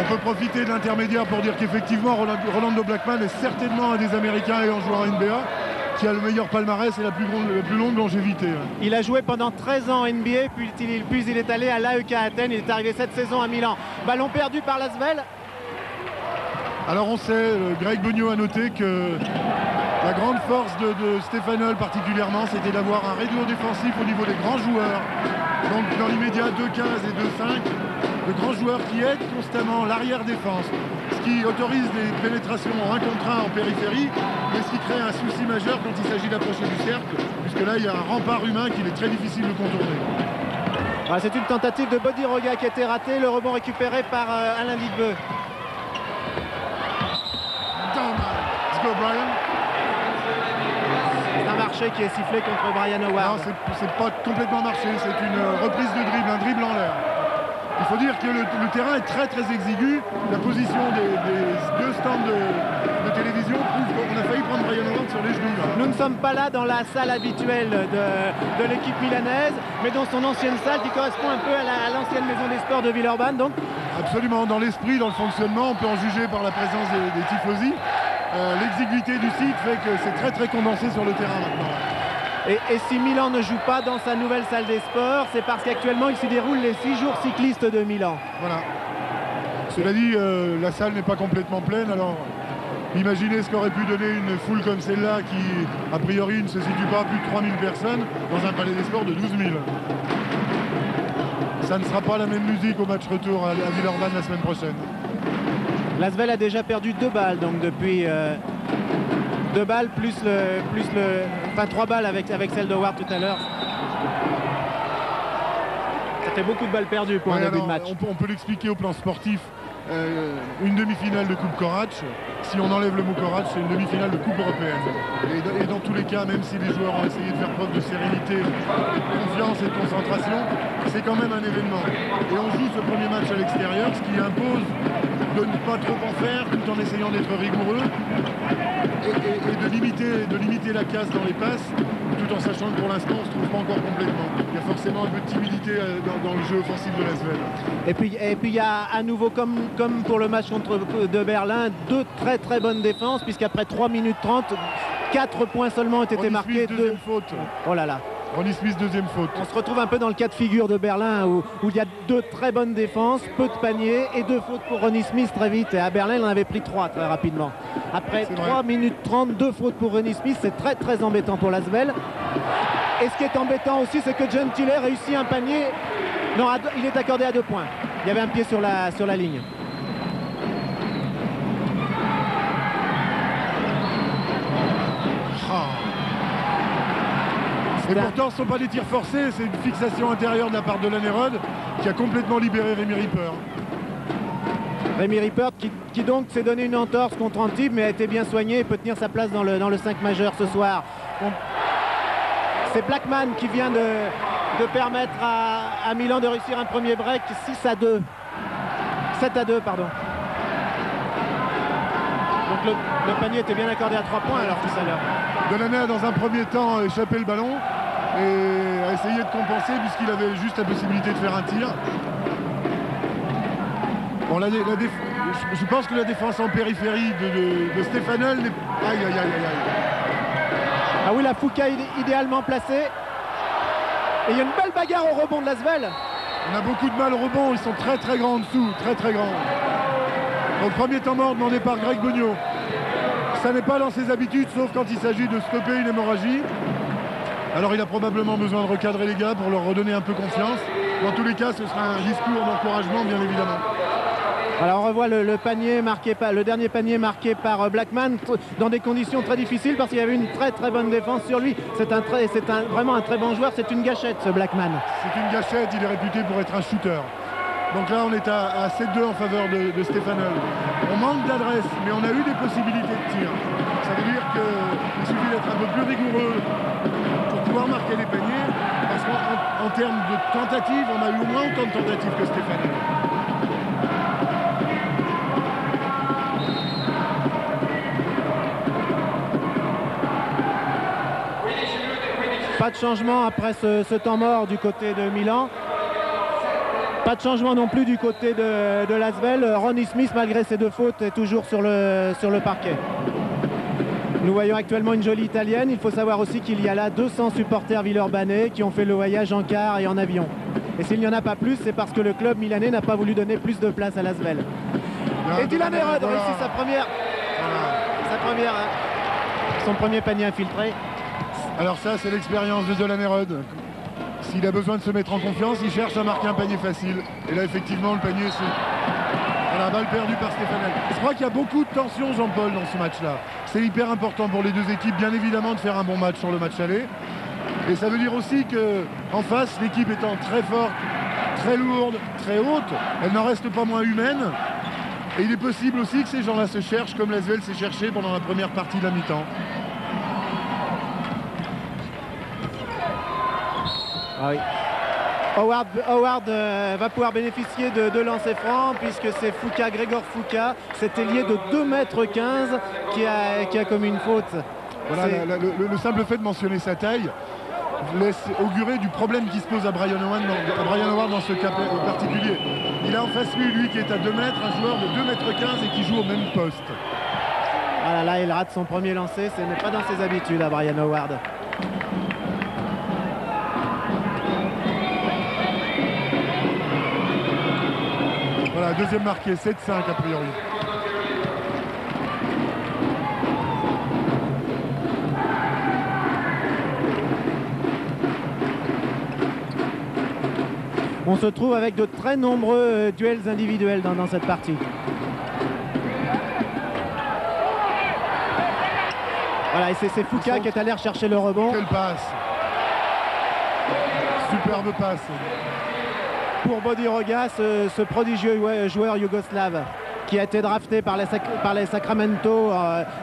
On peut profiter de l'intermédiaire pour dire qu'effectivement Rolando Blackman est certainement un des Américains ayant joué en NBA qui a le meilleur palmarès et la plus longue longévité. Il a joué pendant 13 ans en NBA, puis il est allé à l'AEK Athènes. Il est arrivé cette saison à Milan. Ballon perdu par l'Asvel. Alors on sait, Greg Beugnot a noté que la grande force de Stefanel particulièrement, c'était d'avoir un rideau défensif au niveau des grands joueurs. Donc dans l'immédiat 2-15 et 2-5, de grands joueurs qui aident constamment l'arrière-défense, ce qui autorise des pénétrations en 1 contre 1 en périphérie, mais ce qui crée un souci majeur quand il s'agit d'approcher du cercle, puisque là il y a un rempart humain qu'il est très difficile de contourner. Ah, c'est une tentative de Bodiroga qui a été ratée, le rebond récupéré par Alain Lidbeu. Let's go Brian. C'est un marché qui est sifflé contre Brian Howard. Non, c'est pas complètement marché, c'est une reprise de dribble, un dribble en l'air. Il faut dire que le terrain est très très exigu. La position des 2 stands de télévision prouve qu'on a failli prendre Brian Howard sur les genoux. Là. Nous ne sommes pas là dans la salle habituelle de l'équipe milanaise, mais dans son ancienne salle qui correspond un peu à l'ancienne maison des sports de Villeurbanne. Donc. Absolument, dans l'esprit, dans le fonctionnement, on peut en juger par la présence des tifosi. L'exiguïté du site fait que c'est très très condensé sur le terrain maintenant. Et si Milan ne joue pas dans sa nouvelle salle des sports, c'est parce qu'actuellement il s'y déroule les 6 jours cyclistes de Milan. Voilà. Cela dit, la salle n'est pas complètement pleine, alors imaginez ce qu'aurait pu donner une foule comme celle-là qui, a priori, ne se situe pas à plus de 3000 personnes dans un palais des sports de 12 000. Ça ne sera pas la même musique au match retour à Villeurbanne la semaine prochaine. L'Asvel a déjà perdu 2 balles, donc depuis 2 balles enfin 3 balles avec celle de Ward tout à l'heure. Ça fait beaucoup de balles perdues pour un début de match. On peut l'expliquer au plan sportif. Une demi-finale de Coupe Corach, si on enlève le mot Corach, c'est une demi-finale de Coupe européenne. Et dans tous les cas, même si les joueurs ont essayé de faire preuve de sérénité, de confiance et de concentration, c'est quand même un événement. Et on joue ce premier match à l'extérieur, ce qui impose de ne pas trop en faire, tout en essayant d'être rigoureux et de limiter la casse dans les passes, tout en sachant que pour l'instant on ne se trouve pas encore complètement. Il y a forcément un peu de timidité dans le jeu offensif de l'Asvel. Et puis il y a à nouveau, comme pour le match de Berlin, 2 très très bonnes défenses, puisqu'après 3 minutes 30, 4 points seulement ont été marqués. Deuxième faute. Oh là là. Ronnie Smith, deuxième faute. On se retrouve un peu dans le cas de figure de Berlin où il y a 2 très bonnes défenses, peu de paniers et 2 fautes pour Ronnie Smith très vite. Et à Berlin, il en avait pris 3 très rapidement. Après 3 minutes 30, 2 fautes pour Ronnie Smith, c'est très très embêtant pour l'Asvel. Et ce qui est embêtant aussi, c'est que Gentile réussit un panier. Non, il est accordé à 2 points. Il y avait un pied sur la ligne. Et pourtant, ce ne sont pas des tirs forcés, c'est une fixation intérieure de la part de Lannerode qui a complètement libéré Rémi Ripper. Rémi Ripper qui donc s'est donné une entorse contre Antibes, mais a été bien soigné et peut tenir sa place dans le 5 majeur ce soir. C'est Blackman qui vient de permettre à Milan de réussir un premier break, 7-2, pardon. Donc le panier était bien accordé à 3 points alors tout à l'heure. Delaney a dans un premier temps échappé le ballon et a essayé de compenser puisqu'il avait juste la possibilité de faire un tir. Bon, je pense que la défense en périphérie de Stefanel n'est... Aïe, aïe, aïe, aïe. Ah oui, la Fouca idéalement placée. Et il y a une belle bagarre au rebond de l'Asvel. On a beaucoup de mal au rebond, ils sont très très grands en dessous, très très grands. Donc premier temps mort demandé par Greg Beugnot. Ça n'est pas dans ses habitudes, sauf quand il s'agit de stopper une hémorragie. Alors il a probablement besoin de recadrer les gars pour leur redonner un peu confiance. Dans tous les cas, ce sera un discours d'encouragement, bien évidemment. Alors on revoit le dernier panier marqué par Blackman dans des conditions très difficiles parce qu'il y avait une très très bonne défense sur lui. C'est vraiment un très bon joueur, c'est une gâchette ce Blackman. C'est une gâchette, il est réputé pour être un shooter. Donc là on est à 7-2 en faveur de Stefanel. On manque d'adresse, mais on a eu des possibilités de tir. Ça veut dire qu'il suffit d'être un peu plus rigoureux pour pouvoir marquer les paniers, parce qu'en termes de tentatives, on a eu au moins autant de tentatives que Stefanel. Pas de changement après ce temps mort du côté de Milan. Pas de changement non plus du côté de l'Asvel. Ronnie Smith, malgré ses 2 fautes, est toujours sur le parquet. Nous voyons actuellement une jolie italienne. Il faut savoir aussi qu'il y a là 200 supporters villeurbanais qui ont fait le voyage en car et en avion. Et s'il n'y en a pas plus, c'est parce que le club milanais n'a pas voulu donner plus de place à l'Asvel. Et Dylan Herod réussit son premier panier infiltré. Alors ça, c'est l'expérience de Dylan Herod. S'il a besoin de se mettre en confiance, il cherche à marquer un panier facile. Et là, effectivement, le panier, c'est la balle perdue par Stefanel. Je crois qu'il y a beaucoup de tension, Jean-Paul, dans ce match-là. C'est hyper important pour les deux équipes, bien évidemment, de faire un bon match sur le match aller. Et ça veut dire aussi qu'en face, l'équipe étant très forte, très lourde, très haute, elle n'en reste pas moins humaine. Et il est possible aussi que ces gens-là se cherchent, comme l'Asvel s'est cherché pendant la première partie de la mi-temps. Ah oui. Howard va pouvoir bénéficier de lancers francs puisque c'est Foucault, Grégor Foucault, cet ailier de 2,15 m qui a commis une faute. Voilà, le simple fait de mentionner sa taille laisse augurer du problème qui se pose à Brian Howard dans ce cas particulier. Il a en face lui qui est à 2 mètres, un joueur de 2,15 m et qui joue au même poste. Ah là, il rate son premier lancer, ce n'est pas dans ses habitudes à Brian Howard. Voilà, deuxième marqué, 7-5 a priori. On se trouve avec de très nombreux duels individuels dans cette partie. Voilà, et c'est Foucault qui est allé rechercher le rebond. Quelle passe! Superbe passe. Pour Bodiroga, ce prodigieux joueur yougoslave qui a été drafté par les Sacramento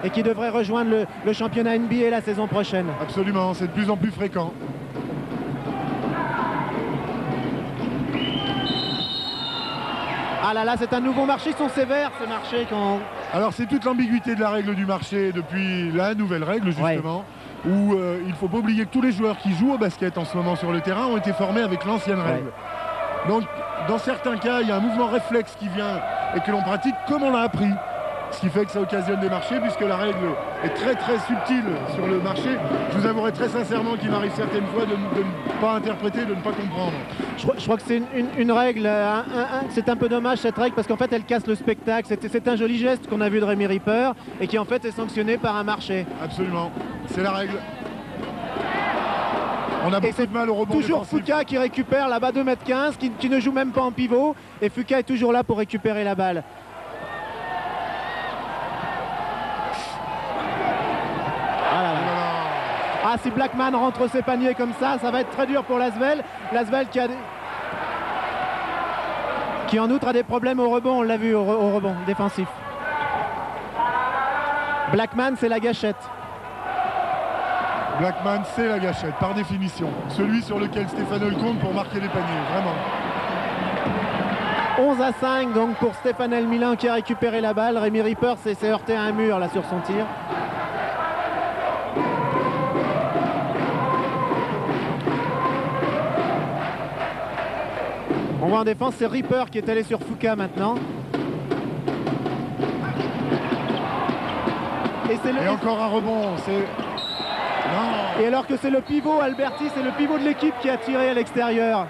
et qui devrait rejoindre le championnat NBA la saison prochaine. Absolument, c'est de plus en plus fréquent. Ah là là, c'est un nouveau marché, ils sont sévères ces marchés quand... Alors c'est toute l'ambiguïté de la règle du marché depuis la nouvelle règle justement, où il ne faut pas oublier que tous les joueurs qui jouent au basket en ce moment sur le terrain ont été formés avec l'ancienne règle. Donc dans certains cas, il y a un mouvement réflexe qui vient et que l'on pratique comme on l'a appris. Ce qui fait que ça occasionne des marchés, puisque la règle est très très subtile sur le marché. Je vous avouerai très sincèrement qu'il m'arrive certaines fois de ne pas interpréter, de ne pas comprendre. Je crois que c'est une règle, c'est un peu dommage cette règle, parce qu'en fait elle casse le spectacle. C'est un joli geste qu'on a vu de Rémi Ripper et qui en fait est sanctionné par un marché. Absolument, c'est la règle. On a beaucoup de mal au rebond toujours défensif. Foucault qui récupère là-bas 2,15 m, qui ne joue même pas en pivot, et Foucault est toujours là pour récupérer la balle. Ah, si Blackman rentre ses paniers comme ça va être très dur pour l'Asvel. L'Asvel qui en outre a des problèmes au rebond, on l'a vu au rebond défensif. Blackman, c'est la gâchette. Blackman, c'est la gâchette, par définition. Celui sur lequel Stefanel compte pour marquer les paniers, vraiment. 11-5 donc pour Stefanel Milan qui a récupéré la balle. Rémi Ripper s'est heurté à un mur là sur son tir. On voit en défense, c'est Ripper qui est allé sur Foucault maintenant. Et encore un rebond, c'est... Non. Et alors que c'est le pivot Alberti, c'est le pivot de l'équipe qui a tiré à l'extérieur.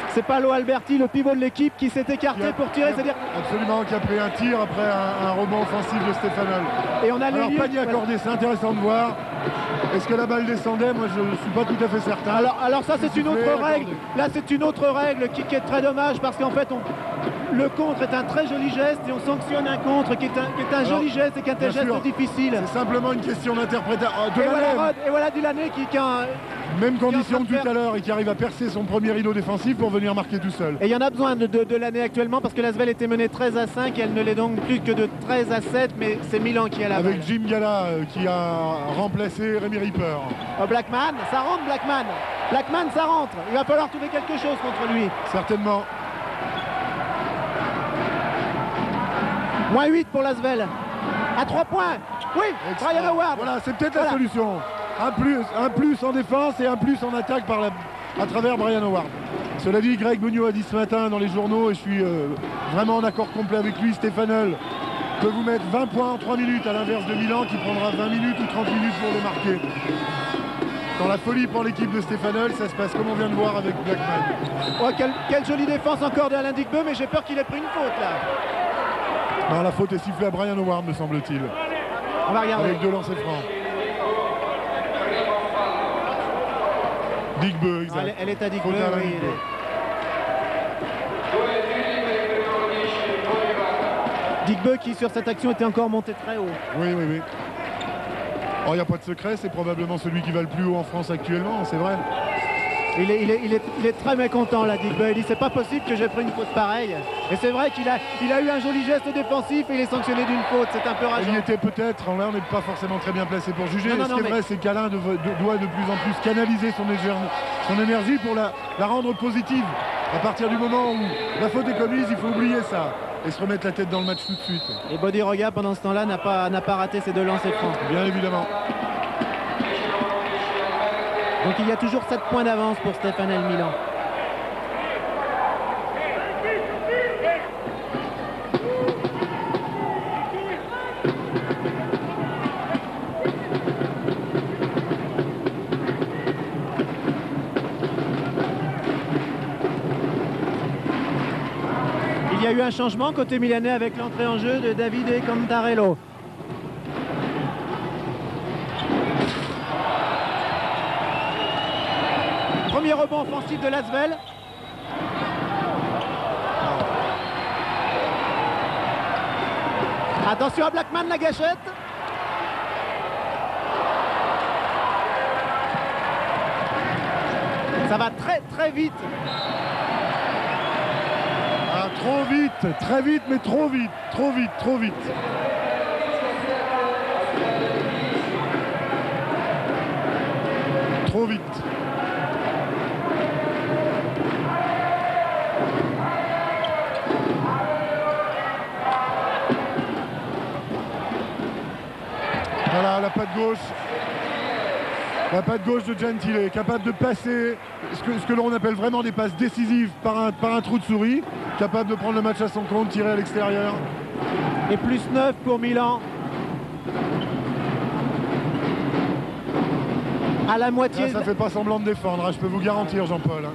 C'est Paolo Alberti, le pivot de l'équipe, qui s'est écarté pour tirer. Absolument, qui a pris un tir après un rebond offensif de Stefanel. Et on a alors panier accordé, c'est intéressant de voir. Est-ce que la balle descendait? Moi je ne suis pas tout à fait certain. Alors ça c'est une autre règle. Là c'est une autre règle qui est très dommage parce qu'en fait le contre est un très joli geste et on sanctionne un contre qui est un joli geste et qui est un geste difficile. C'est simplement une question d'interprétation. Et voilà Dylané qui a même condition que tout à l'heure et qui arrive à percer son premier rideau défensif pour venir marquer tout seul. Et il y en a besoin de l'année actuellement parce que l'Asvel était menée 13-5 et elle ne l'est donc plus que de 13-7, mais c'est Milan qui a la balle. Avec Jim Gala qui a remplacé Rémi Ripper. Blackman, ça rentre Blackman. Blackman, ça rentre. Il va falloir trouver quelque chose contre lui. Certainement. Moins 8 pour l'Asvel. À 3 points. Oui, Brian Howard. Voilà, c'est peut-être la solution. Un plus en défense et un plus en attaque à travers Brian Howard. Cela dit, Greg Beugnot a dit ce matin dans les journaux, et je suis vraiment en accord complet avec lui, Stefanel peut vous mettre 20 points en 3 minutes, à l'inverse de Milan qui prendra 20 minutes ou 30 minutes pour le marquer. Quand la folie prend l'équipe de Stefanel, ça se passe comme on vient de voir avec Blackman. Oh, quelle jolie défense encore de Alain Digbeu, mais j'ai peur qu'il ait pris une faute là. Non, la faute est sifflée à Brian Howard, me semble-t-il. On va regarder. Avec 2 lancers francs. Digbeu, exact. Non, elle est à Digbeu, oui. Digbeu qui sur cette action était encore monté très haut. Oui, oui, oui. Oh, il n'y a pas de secret, c'est probablement celui qui va le plus haut en France actuellement, c'est vrai. Il est très mécontent là, Digbeu. Il dit c'est pas possible que j'ai pris une faute pareille. Et c'est vrai qu'il a eu un joli geste défensif et il est sanctionné d'une faute. C'est un peu rageant. Il était peut-être, là on n'est pas forcément très bien placé pour juger. Non, Ce qui est vrai, c'est qu'Alain doit de plus en plus canaliser son énergie pour la rendre positive. À partir du moment où la faute est commise, il faut oublier ça et se remettre la tête dans le match tout de suite. Et Bodiroga pendant ce temps-là n'a pas raté ses 2 lancers francs. Bien évidemment. Donc il y a toujours 7 points d'avance pour Stefanel Milan. Il y a eu un changement côté milanais avec l'entrée en jeu de Davide Cantarello. Premier rebond offensif de Lasvel. Attention à Blackman, la gâchette. Ça va très très vite. Ah, trop vite, très vite, mais trop vite, trop vite, trop vite. Trop vite. Voilà la patte gauche. La patte gauche de Gentile, capable de passer ce que l'on appelle vraiment des passes décisives par un trou de souris, capable de prendre le match à son compte, tirer à l'extérieur. Et plus 9 pour Milan. À la moitié. Là, ça fait pas semblant de défendre, hein, je peux vous garantir, Jean-Paul.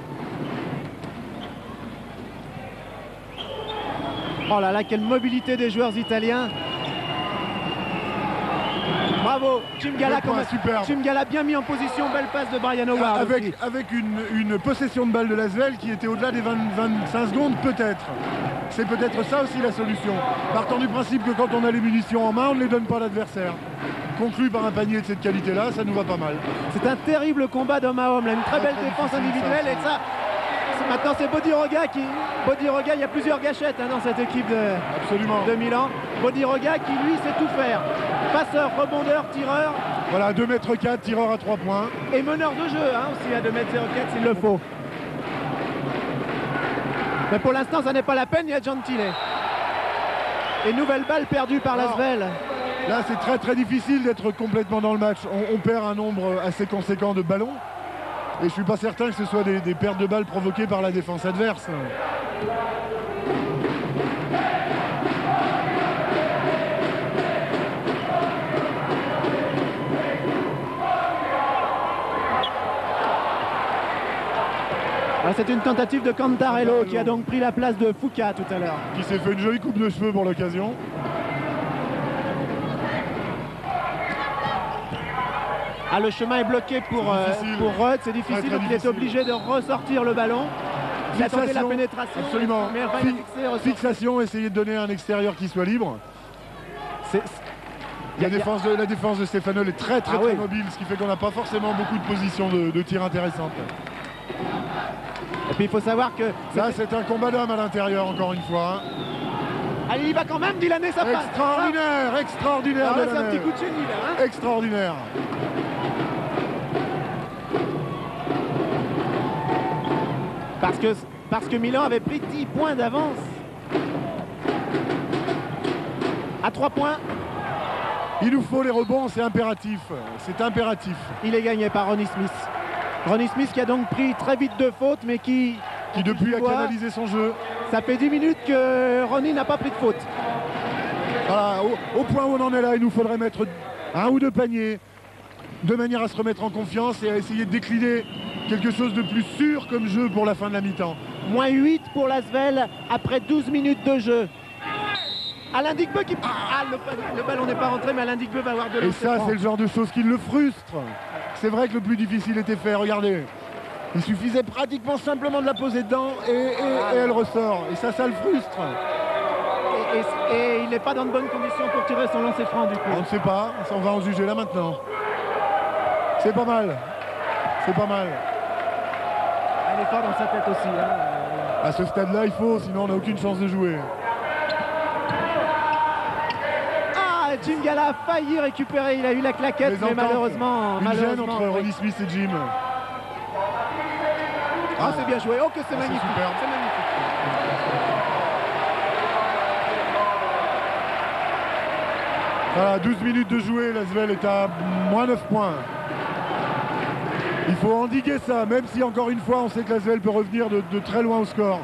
Oh là là, quelle mobilité des joueurs italiens. Bravo, Chimgala bien mis en position, belle passe de Brian Howard. Avec une possession de balle de Lasvel qui était au-delà des 25 secondes, peut-être. C'est peut-être ça aussi la solution. Partant du principe que quand on a les munitions en main, on ne les donne pas à l'adversaire. Conclu par un panier de cette qualité-là, ça nous va pas mal. C'est un terrible combat d'homme à homme, là. Une très belle défense individuelle et ça... Maintenant c'est Bodiroga qui... Bodiroga, il y a plusieurs gâchettes dans cette équipe de Milan. Bodiroga qui lui sait tout faire. Passeur, rebondeur, tireur. Voilà, 2,4 m, tireur à 3 points. Et meneur de jeu aussi à 2,04 m s'il le faut. Mais pour l'instant ça n'est pas la peine, il y a Gentile. Et nouvelle balle perdue par Lasvel. Là c'est très très difficile d'être complètement dans le match. On perd un nombre assez conséquent de ballons. Et je suis pas certain que ce soit des pertes de balles provoquées par la défense adverse. C'est une tentative de Cantarello qui a donc pris la place de Foucault tout à l'heure. Qui s'est fait une jolie coupe de cheveux pour l'occasion. Ah, le chemin est bloqué pour Rudd, c'est difficile, donc il est obligé de ressortir le ballon. Il a tenté la pénétration. Absolument. Fixation, essayer de donner un extérieur qui soit libre. La défense de Stefanel est très mobile, ce qui fait qu'on n'a pas forcément beaucoup de positions de tir intéressantes. Et puis il faut savoir que... Là c'est un combat d'hommes à l'intérieur encore une fois. Allez, il va quand même, Dylan, ça passe. Extraordinaire, extraordinaire. C'est un petit coup de génie là. Extraordinaire. Parce que Milan avait pris 10 points d'avance. À 3 points. Il nous faut les rebonds, c'est impératif. C'est impératif. Il est gagné par Ronnie Smith. Ronnie Smith qui a donc pris très vite 2 fautes, mais qui qui depuis a canalisé son jeu. Ça fait 10 minutes que Ronny n'a pas pris de faute. Voilà, au point où on en est là, il nous faudrait mettre un ou deux paniers de manière à se remettre en confiance et à essayer de décliner quelque chose de plus sûr comme jeu pour la fin de la mi-temps. Moins 8 pour l'Asvel après 12 minutes de jeu. Alain Digbeu qui... Ah, le ballon n'est pas rentré, mais Alain Digbeu va avoir de l'eau. Et ça, c'est le genre de choses qui le frustre. C'est vrai que le plus difficile était fait, regardez. Il suffisait pratiquement simplement de la poser dedans et elle ressort. Et ça le frustre. Et il n'est pas dans de bonnes conditions pour tirer son lancer franc du coup. On ne sait pas, on va en juger là maintenant. C'est pas mal. C'est pas mal. Elle est pas dans sa tête aussi. Hein. À ce stade-là, il faut, sinon on n'a aucune chance de jouer. Ah, Jim Gala a failli récupérer, il a eu la claquette, mais malheureusement... Une gêne entre Ronny Smith et Jim. Ah, c'est bien joué. Oh, que c'est magnifique. C'est magnifique. Voilà, 12 minutes de jouer, l'Asvel est à moins 9 points. Il faut endiguer ça, même si encore une fois on sait que l'Asvel peut revenir de très loin au score.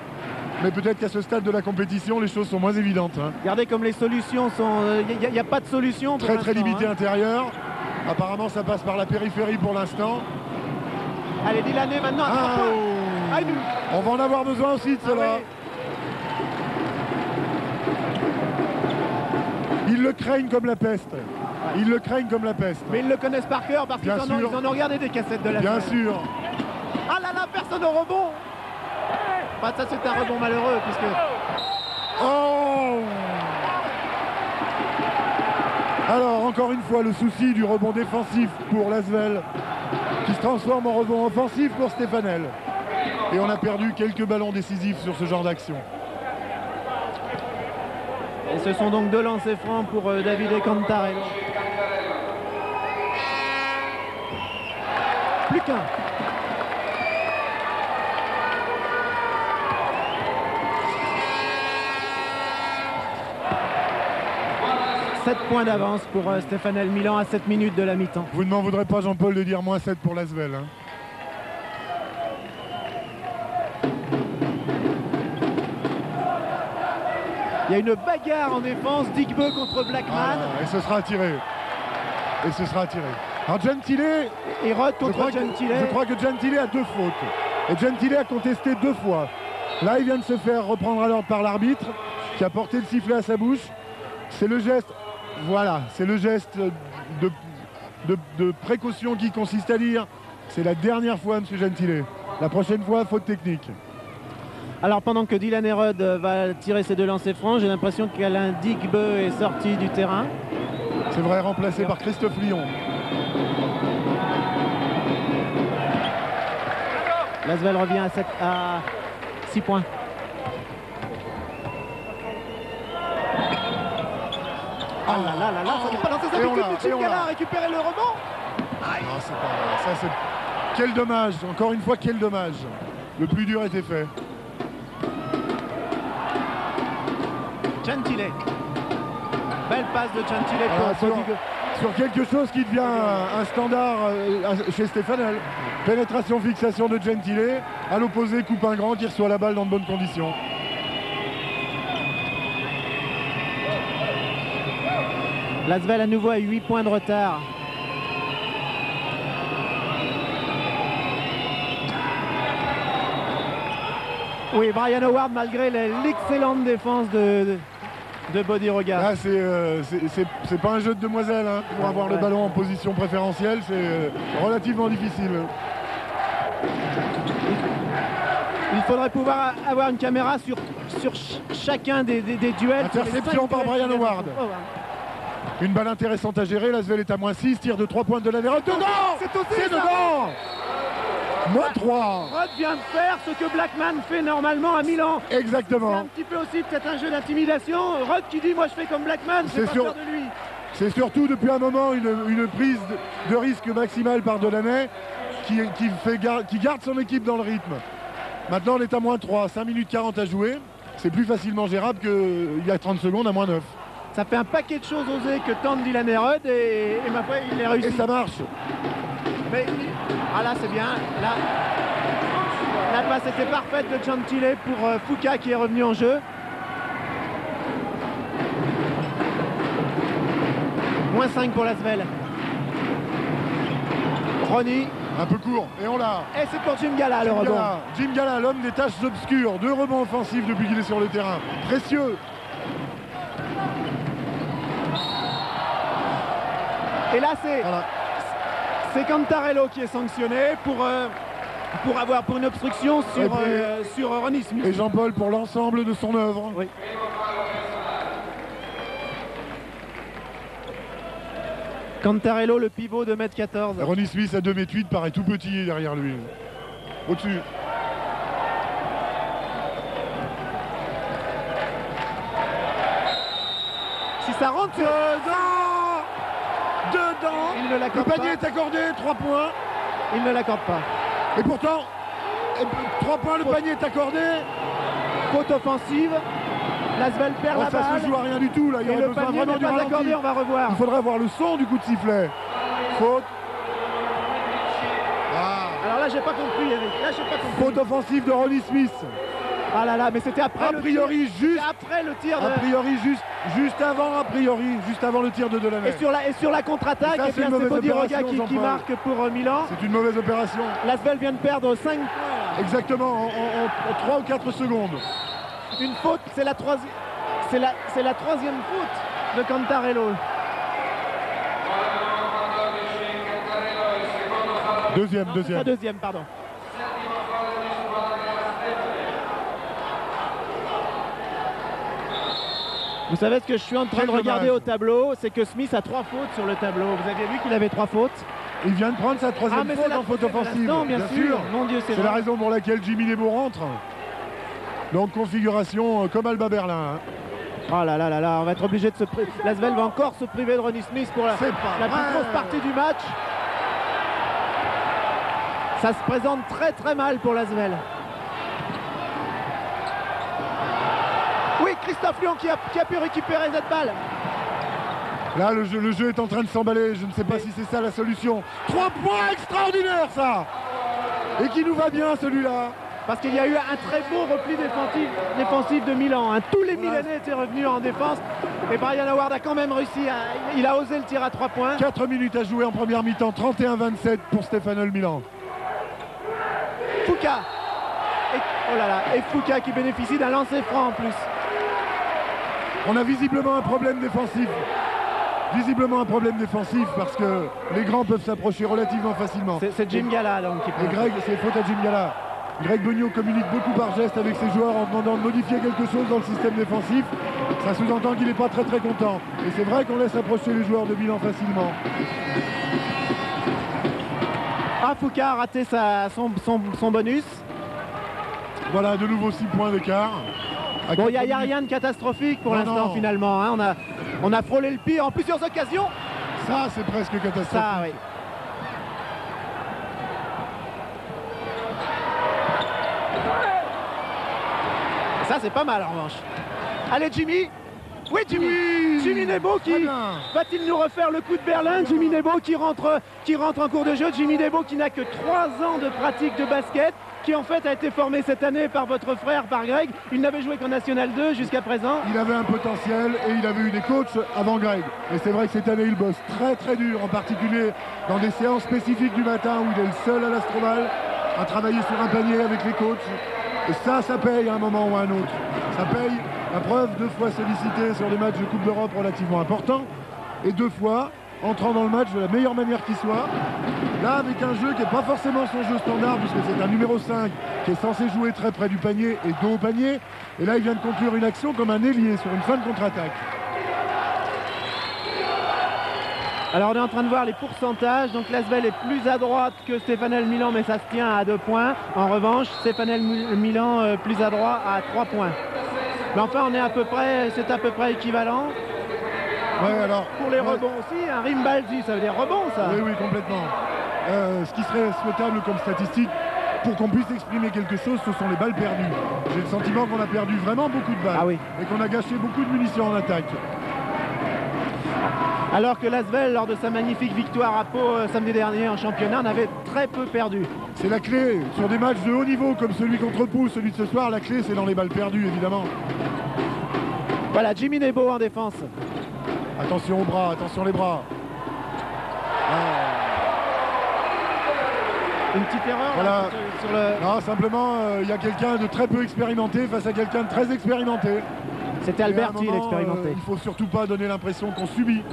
Mais peut-être qu'à ce stade de la compétition, les choses sont moins évidentes. Hein. Regardez comme les solutions sont... Il n'y a pas de solution pour très limité intérieur. Apparemment ça passe par la périphérie pour l'instant. Allez, Dilané maintenant. On va en avoir besoin aussi de cela. Oui. Ils le craignent comme la peste. Ils le craignent comme la peste. Mais ils le connaissent par cœur parce qu'ils en ont regardé des cassettes de la Bien sûr. Ah là là, personne au rebond. Bah, ça c'est un rebond malheureux puisque... Oh! Alors encore une fois le souci du rebond défensif pour l'Asvel qui se transforme en rebond offensif pour Stefanel. Et on a perdu quelques ballons décisifs sur ce genre d'action. Et ce sont donc deux lancers francs pour Davide Cantarello. Plus qu'un. Sept points d'avance pour Stefanel Milan à 7 minutes de la mi-temps. Vous ne m'en voudrez pas, Jean-Paul, de dire moins 7 pour l'Asvel. Hein. Il y a une bagarre en défense, Digbeu contre Blackman. Et ce sera attiré. Et ce sera attiré. Alors Gentile... Et Rod contre Gentile. Je crois que Gentile a 2 fautes. Et Gentile a contesté 2 fois. Là, il vient de se faire reprendre à l'ordre par l'arbitre, qui a porté le sifflet à sa bouche. C'est le geste... Voilà, c'est le geste de précaution qui consiste à dire c'est la dernière fois, M. Gentile. La prochaine fois, faute technique. Alors pendant que Dylan Herod va tirer ses deux lancers francs, j'ai l'impression qu'Alain Digbeu est sorti du terrain. C'est vrai, remplacé par Christophe Lyon. L'Asvel revient à 6 points. Ah là là là là, ça n'est pas dans ses habitudes, mais Jim Gala a récupéré le rebond. Non, c'est pas vrai. Ça, c'est... Quel dommage, encore une fois, quel dommage. Le plus dur était fait. Gentile. Belle passe de Gentile pour sur quelque chose qui devient un standard chez Stefanel. Pénétration, fixation de Gentile. À l'opposé, coupe un grand qui reçoit la balle dans de bonnes conditions. L'Asvel à nouveau à 8 points de retard. Oui, Brian Howard, malgré l'excellente défense de Bodiroga. Là, c'est pas un jeu de demoiselle hein, pour avoir le ballon en position préférentielle, c'est relativement difficile. Il faudrait pouvoir avoir une caméra sur chacun des duels. Interception par Brian Howard. Une balle intéressante à gérer, l'Asvel est à moins 6, tir de 3 points de la Nerod. Dedans! C'est dedans! Moins 3. Rod vient de faire ce que Blackman fait normalement à Milan. Exactement. C'est un petit peu aussi peut-être un jeu d'intimidation. Rod qui dit moi je fais comme Blackman, c'est pas peur de lui. C'est surtout depuis un moment une prise de risque maximale par Delaney qui garde son équipe dans le rythme. Maintenant on est à moins 3, 5 minutes 40 à jouer. C'est plus facilement gérable qu'il y a 30 secondes à moins 9. Ça fait un paquet de choses osées que tente Dylan Herod et ma foi il est réussi. Et ça marche. Mais ah là c'est bien, là la passe passe était parfaite de Gentile pour Foucault qui est revenu en jeu. Moins 5 pour l'Asvel. Ronny. Un peu court, et on l'a. Et c'est pour Jim Gala le rebond. Jim Gala, l'homme des tâches obscures. 2 rebonds offensifs depuis qu'il est sur le terrain. Précieux. Et là c'est Cantarello qui est sanctionné pour une obstruction sur Ronnie Smith. Et Jean-Paul pour l'ensemble de son œuvre. Oui. Cantarello, le pivot de 1m14. Ronnie Smith à 2m8 paraît tout petit derrière lui. Au-dessus. Si ça rentre dedans, il ne l'accorde pas. Le panier est accordé, 3 points. Il ne l'accorde pas. Et pourtant, 3 points, le panier est accordé. Faute offensive. L'Asvel perd la balle. Ça se joue à rien du tout là. Il y et le panier n'est pas accordé, on va revoir. Il faudrait voir le son du coup de sifflet. Faute. Alors là j'ai pas compris Eric. Là j'ai pas compris. Faute offensive de Ronnie Smith. Ah là là, mais c'était après le tir. Après le tir de... A priori juste avant le tir de Delaney. Et sur la contre-attaque, c'est Bodiroga qui marque pour Milan. C'est une mauvaise opération. L'Asvel vient de perdre 5 points. Exactement, en 3 ou 4 secondes. Une faute, c'est la troisième faute de Cantarello. Deuxième, pardon. Vous savez ce que je suis en train de regarder au tableau, c'est que Smith a 3 fautes sur le tableau. Vous avez vu qu'il avait 3 fautes? Il vient de prendre sa 3e faute en faute offensive. Non, bien sûr. Mon Dieu, c'est la raison pour laquelle Jimmy Nebo rentre. Donc configuration comme Alba Berlin. Oh là là là là, on va être obligé de se priver. L'Asvel va encore se priver de Ronnie Smith pour la plus grosse partie du match. Ça se présente très très mal pour l'Asvel. Oui, Christophe Lyon qui a pu récupérer cette balle. Là, le jeu est en train de s'emballer. Je ne sais pas si c'est ça la solution. 3 points extraordinaires, ça. Et qui nous va bien, celui-là. Parce qu'il y a eu un très beau repli défensif de Milan. Tous les Milanais étaient revenus en défense. Et Brian Howard a quand même réussi. Il a osé le tir à 3 points. 4 minutes à jouer en première mi-temps. 31-27 pour Stefanel Milan. Foucault. Oh là là. Et Foucault qui bénéficie d'un lancer franc en plus. On a visiblement un problème défensif. Parce que les grands peuvent s'approcher relativement facilement. C'est Jim Gala donc qui prend. Et Greg, c'est faute à Jim Gala. Greg Beugnot communique beaucoup par geste avec ses joueurs en demandant de modifier quelque chose dans le système défensif. Ça sous-entend qu'il n'est pas très très content. Et c'est vrai qu'on laisse approcher les joueurs de Milan facilement. Ah, Foucault a raté son bonus. Voilà, de nouveau 6 points d'écart. Bon, il n'y a rien de catastrophique pour l'instant finalement. Hein. On a frôlé le pire en plusieurs occasions. Ça, c'est presque catastrophique. Ça, oui. Ça, c'est pas mal en revanche. Allez, Jimmy. Oui, Jimmy. Oui. Jimmy Nebo qui va-t-il nous refaire le coup de Berlin? Jimmy Nebo qui rentre en cours de jeu. Jimmy Nebo qui n'a que 3 ans de pratique de basket, qui en fait a été formé cette année par votre frère, par Greg. Il n'avait joué qu'en National 2 jusqu'à présent. Il avait un potentiel et il avait eu des coachs avant Greg. Et c'est vrai que cette année, il bosse très très dur, en particulier dans des séances spécifiques du matin où il est le seul à l'Astrobal à travailler sur un panier avec les coachs. Et ça paye à un moment ou à un autre. Ça paye. La preuve, 2 fois sollicité sur des matchs de Coupe d'Europe relativement importants. Et 2 fois entrant dans le match de la meilleure manière qui soit. Là, avec un jeu qui n'est pas forcément son jeu standard, puisque c'est un numéro 5 qui est censé jouer très près du panier et dos au panier. Et là, il vient de conclure une action comme un ailier sur une fin de contre-attaque. Alors on est en train de voir les pourcentages. Donc l'Asvel est plus à droite que Stefanel Milan, mais ça se tient à 2 points. En revanche, Stefanel Milan plus à droite à 3 points. Mais enfin, c'est à peu près équivalent. Ouais, alors, pour les rebonds aussi, un Rimbaldi, ça veut dire rebond, ça. Oui, complètement. Ce qui serait souhaitable comme statistique, pour qu'on puisse exprimer quelque chose, ce sont les balles perdues. J'ai le sentiment qu'on a perdu vraiment beaucoup de balles. Ah oui. Et qu'on a gâché beaucoup de munitions en attaque. Alors que l'Asvel, lors de sa magnifique victoire à Pau samedi dernier en championnat, en avait très peu perdu. C'est la clé. Sur des matchs de haut niveau comme celui contre Pau, celui de ce soir, la clé c'est dans les balles perdues évidemment. Voilà, Jimmy Nebo en défense. Attention aux bras, attention les bras. Une petite erreur voilà. Là, sur le... Non, simplement, il y a quelqu'un de très peu expérimenté face à quelqu'un de très expérimenté. C'était Alberti l'expérimenté. Il faut surtout pas donner l'impression qu'on subit.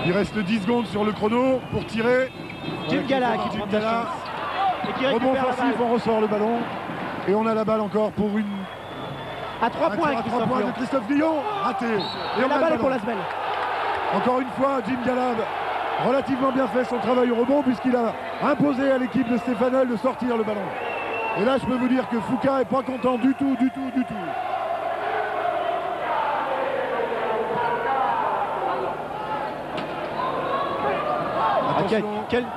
Il reste 10 secondes sur le chrono pour tirer. Jim Gala qui prend la chance. Et qui récupère rebond offensif, on ressort le ballon. Et on a la balle encore pour une... À 3 points, de Christophe Guillon. Raté. Et la balle est pour l'Asvel. Encore une fois, Jim Galab, relativement bien fait son travail au rebond puisqu'il a imposé à l'équipe de Stéfanel de sortir le ballon. Et là, je peux vous dire que Foucault n'est pas content du tout.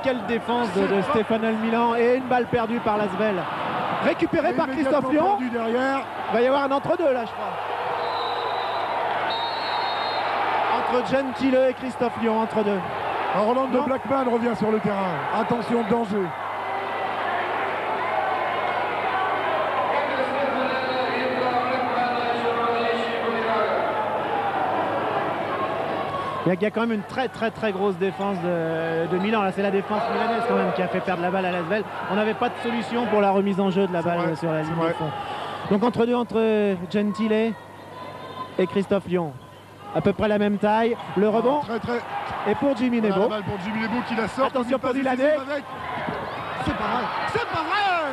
Quelle défense de Stéfanel Milan et une balle perdue par l'Asvel. Récupérée par Christophe Lyon. Il va y avoir un entre-deux là, je crois. Entre Gentile et Christophe Lyon, entre deux. Rolando Blackman revient sur le terrain. Attention, danger. Il y a quand même une très grosse défense de Milan. Là, c'est la défense milanaise quand même qui a fait perdre la balle à l'Asvel. On n'avait pas de solution pour la remise en jeu de la balle sur la ligne de fond. Donc entre deux, entre Gentile et Christophe Lyon. À peu près la même taille. Le rebond. Et pour Jimmy Nebo. La balle pour Jimmy Nebo qui la sort. Attention pour Dylané. C'est pas vrai. C'est pas vrai.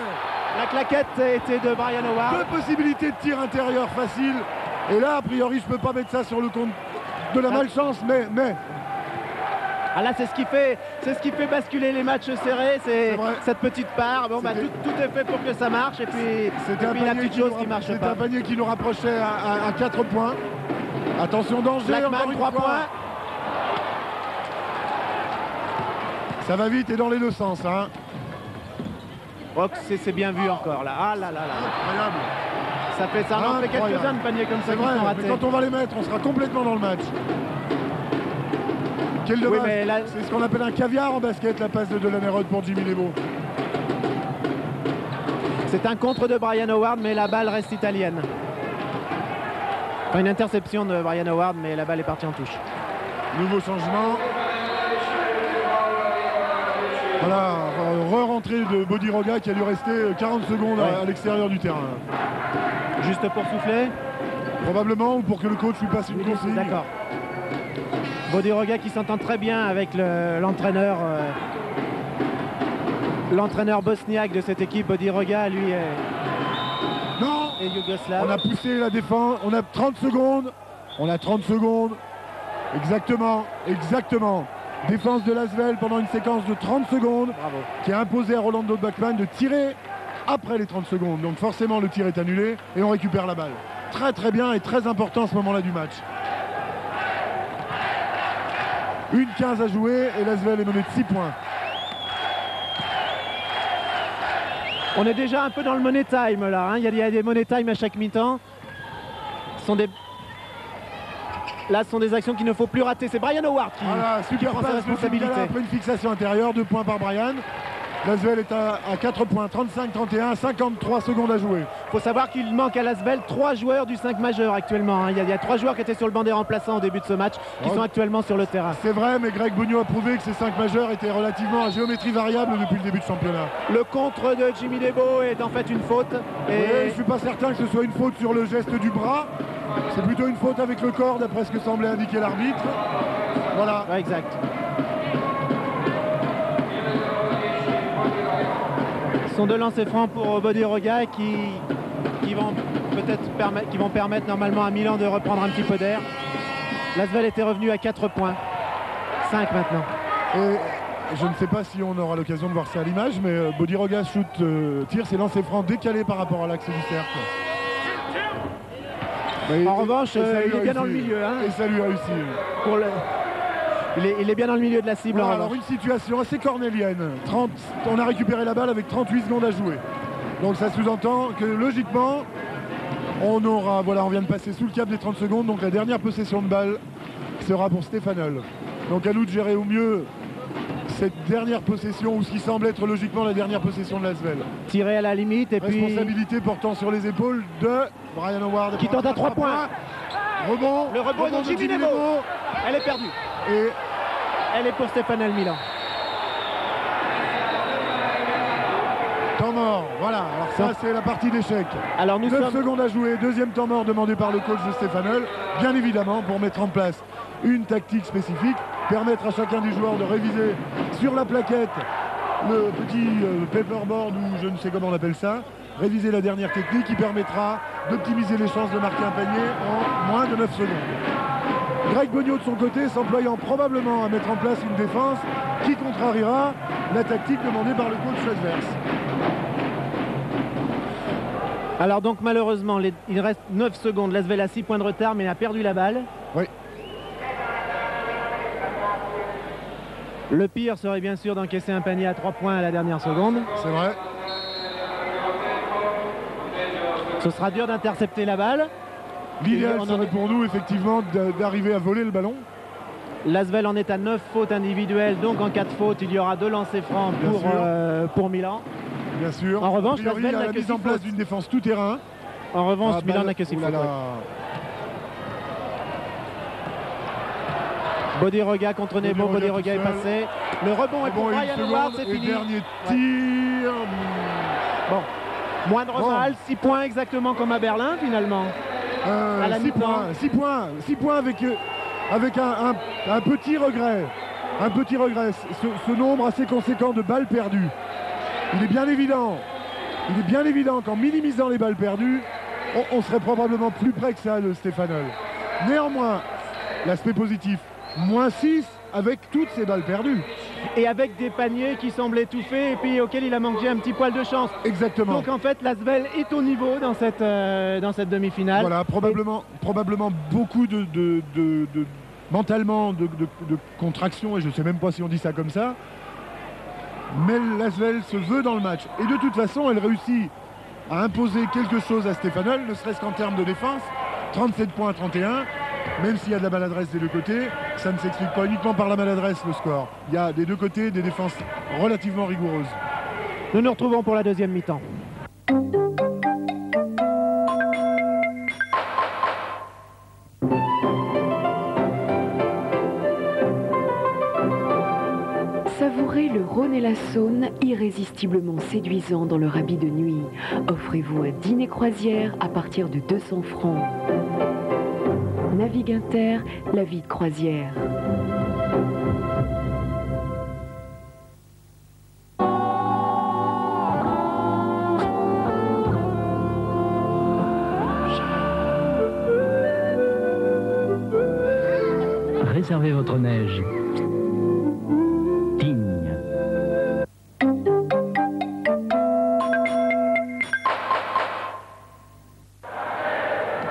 La claquette était de Brian Howard. Deux possibilités de tir intérieur facile. Et là, a priori, je peux pas mettre ça sur le compte de la malchance, mais... Ah là, c'est ce qui fait basculer les matchs serrés, c'est cette petite part. Bon, bah, tout est fait pour que ça marche, et puis la petite chose qui marche pas. C'est un panier qui nous rapprochait à 4 points. Attention, danger. Blackman, 3 points. Ça va vite et dans les deux sens. Hein. Oh, c'est bien vu encore là. Ah là là là. Incroyable. Ça en fait quelques-uns de paniers comme ça qui sont ratés. Mais quand on va les mettre, on sera complètement dans le match. Quel dommage. Oui, c'est ce qu'on appelle un caviar en basket, la passe de Delanerode pour Jimmy Nebo. C'est un contre de Brian Howard, mais la balle reste italienne. Enfin, une interception de Brian Howard, mais la balle est partie en touche. Nouveau changement. Voilà, re-rentrée de Bodiroga qui a dû rester 40 secondes à l'extérieur du terrain. Juste pour souffler? Probablement, ou pour que le coach lui passe une consigne. D'accord. Bodiroga qui s'entend très bien avec l'entraîneur bosniaque de cette équipe. Bodiroga, lui, est yougoslave. On a poussé la défense, on a 30 secondes. On a 30 secondes. Exactement. Défense de L'Asvel pendant une séquence de 30 secondes. Bravo. Qui a imposé à Rolando Blackman de tirer après les 30 secondes. Donc forcément le tir est annulé et on récupère la balle. Très bien et très important à ce moment-là du match. 1:15 à jouer et L'Asvel est mené de 6 points. On est déjà un peu dans le money time là. Hein. Il y a des money time à chaque mi-temps. Là, ce sont des actions qu'il ne faut plus rater. C'est Brian Howard qui prend sa responsabilité. Après une fixation intérieure, 2 points par Brian. L'Asvel est à 4 points, 35-31, 53 secondes à jouer. Il faut savoir qu'il manque à L'Asvel 3 joueurs du 5 majeur actuellement. Hein. Il y a 3 joueurs qui étaient sur le banc des remplaçants au début de ce match qui sont actuellement sur le terrain. C'est vrai, mais Greg Bugno a prouvé que ces 5 majeurs étaient relativement à géométrie variable depuis le début du championnat. Le contre de Jimmy Nebo est en fait une faute. Et oui, je ne suis pas certain que ce soit une faute sur le geste du bras. C'est plutôt une faute avec le corps, d'après ce que semblait indiquer l'arbitre. Voilà. Ouais, exact. Ce sont 2 lancers francs pour Bodiroga qui vont permettre normalement à Milan de reprendre un petit peu d'air. L'Asvel était revenu à 4 points. 5 maintenant. Et je ne sais pas si on aura l'occasion de voir ça à l'image, mais Bodiroga tire ses lancers francs décalés par rapport à l'axe du cercle. En revanche, il est bien dans le milieu. Hein, et ça lui réussit. Il est bien dans le milieu de la cible. Voilà, alors une situation assez cornélienne. On a récupéré la balle avec 38 secondes à jouer. Donc ça sous-entend que logiquement, on vient de passer sous le cap des 30 secondes. Donc la dernière possession de balle sera pour Stefanel. Donc à nous de gérer au mieux cette dernière possession, ou ce qui semble être logiquement la dernière possession de l'Asvel. Tiré à la limite et responsabilité portant sur les épaules de Brian Howard. Qui tente à 3 points. Rebond. Le rebond est de Jimmy Nebo. Elle est perdue. Et elle est pour Stefanel Milan. Temps mort, voilà. Alors ça, c'est la partie d'échec. Alors 9 secondes à jouer. Deuxième temps mort demandé par le coach de Stefanel. Bien évidemment, pour mettre en place une tactique spécifique, permettre à chacun des joueurs de réviser sur la plaquette le petit paperboard, ou je ne sais comment on appelle ça, réviser la dernière technique qui permettra d'optimiser les chances de marquer un panier en moins de 9 secondes. Greg Bognaud de son côté s'employant probablement à mettre en place une défense qui contrariera la tactique demandée par le coach adverse. Alors donc malheureusement il reste 9 secondes, l'Asvel a 6 points de retard mais a perdu la balle. Oui. Le pire serait bien sûr d'encaisser un panier à 3 points à la dernière seconde. C'est vrai. Ce sera dur d'intercepter la balle. L'idéal serait pour nous effectivement d'arriver à voler le ballon. L'Asvel en est à 9 fautes individuelles, donc en cas de faute il y aura 2 lancers francs pour Milan. Bien sûr. En revanche, l'Asvel n'a que mise en place d'une défense tout terrain. En revanche, Milan n'a que 6 fautes. Bodiroga contre Nebo, Bodiroga est passé. Le rebond est pour Brian Howard, c'est fini. Dernier tir. Bon, moindre mal, 6 points exactement comme à Berlin finalement. 6 points avec un petit regret. Un petit regret. Ce nombre assez conséquent de balles perdues. Il est bien évident qu'en minimisant les balles perdues, on serait probablement plus près que ça de Stefanel. Néanmoins, l'aspect positif, -6 avec toutes ces balles perdues. Et avec des paniers qui semblent étouffés et puis auxquels il a manqué un petit poil de chance. Exactement. Donc en fait, l'Asvel est au niveau dans cette demi-finale. Voilà, probablement beaucoup mentalement de contraction, et je ne sais même pas si on dit ça comme ça. Mais l'Asvel se veut dans le match. Et de toute façon, elle réussit à imposer quelque chose à Stefanel, ne serait-ce qu'en termes de défense. 37 points à 31. Même s'il y a de la maladresse des deux côtés, ça ne s'explique pas uniquement par la maladresse le score. Il y a des deux côtés des défenses relativement rigoureuses. Nous nous retrouvons pour la deuxième mi-temps. Savourez le Rhône et la Saône, irrésistiblement séduisant dans leur habit de nuit. Offrez-vous un dîner croisière à partir de 200 francs. Navigue Inter, la vie de croisière. Réservez votre neige. Digne.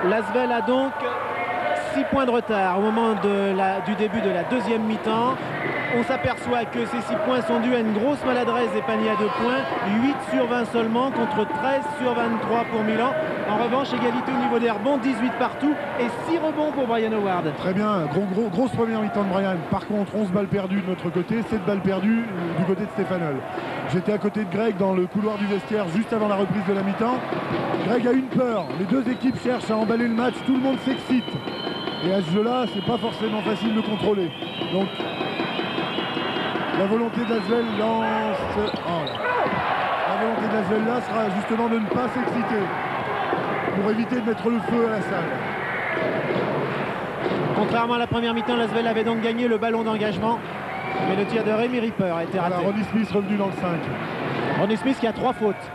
L'Asvel a donc 6 points de retard au moment du début de la deuxième mi-temps. On s'aperçoit que ces 6 points sont dus à une grosse maladresse des paniers à 2 points. 8 sur 20 seulement contre 13 sur 23 pour Milan. En revanche, égalité au niveau des rebonds, 18 partout et 6 rebonds pour Brian Howard. Très bien, grosse première mi-temps de Brian. Par contre, 11 balles perdues de notre côté, 7 balles perdues du côté de Stefanel. J'étais à côté de Greg dans le couloir du vestiaire juste avant la reprise de la mi-temps. Greg a une peur. Les deux équipes cherchent à emballer le match. Tout le monde s'excite. Et à ce jeu-là, c'est pas forcément facile de contrôler. Donc, la volonté de l'Asvel la volonté de l'Asvel là sera justement de ne pas s'exciter pour éviter de mettre le feu à la salle. Contrairement à la première mi-temps, l'Asvel avait donc gagné le ballon d'engagement. Mais le tir de Rémi Ripper a été raté. Voilà, Ronnie Smith revenu dans le 5. Ronnie Smith qui a 3 fautes,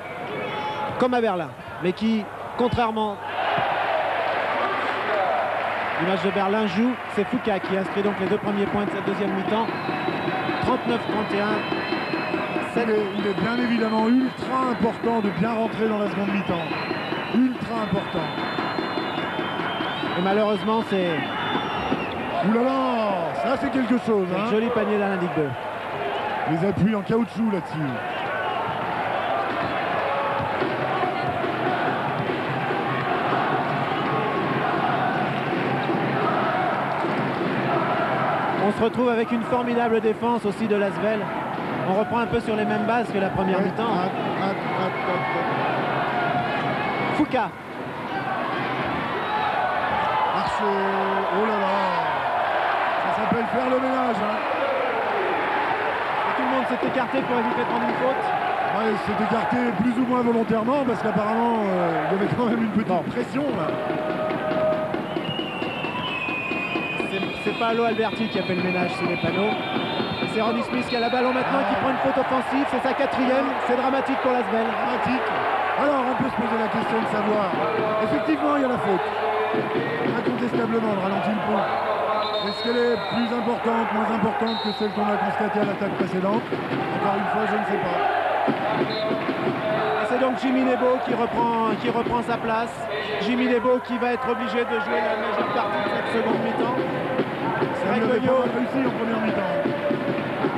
comme à Berlin, mais qui, contrairement... L'image de Berlin joue, c'est Foucault qui inscrit donc les 2 premiers points de cette deuxième mi-temps. 39-31. Il est bien évidemment ultra important de bien rentrer dans la seconde mi-temps. Ultra important. Et malheureusement, c'est... Ouh là là, ça c'est quelque chose. Hein. Joli panier d'Alain Digbeu. Les appuis en caoutchouc là-dessus. On se retrouve avec une formidable défense aussi de l'Asvel. On reprend un peu sur les mêmes bases que la première mi-temps. Foucault. Archer. Oh là là. Ça s'appelle faire le ménage. Hein. Et tout le monde s'est écarté pour éviter de prendre une faute. Ouais, il s'est écarté plus ou moins volontairement parce qu'apparemment il y avait quand même une petite pression là. C'est pas Allo Alberti qui a fait le ménage sous les panneaux. C'est Ronnie Smith qui a la ballon maintenant qui prend une faute offensive. C'est sa 4e. C'est dramatique pour l'Asvel. Dramatique. Alors on peut se poser la question de savoir. Effectivement, il y a la faute. Incontestablement, le ralenti le pont. Est-ce qu'elle est plus importante, moins importante que celle qu'on a constatée à l'attaque précédente? Encore une fois, je ne sais pas. Et c'est donc Jimmy Nebo qui reprend sa place. Jimmy Nebo qui va être obligé de jouer la majeure partie de cette seconde mi-temps. Ça n'avait pas réussi en première mi-temps.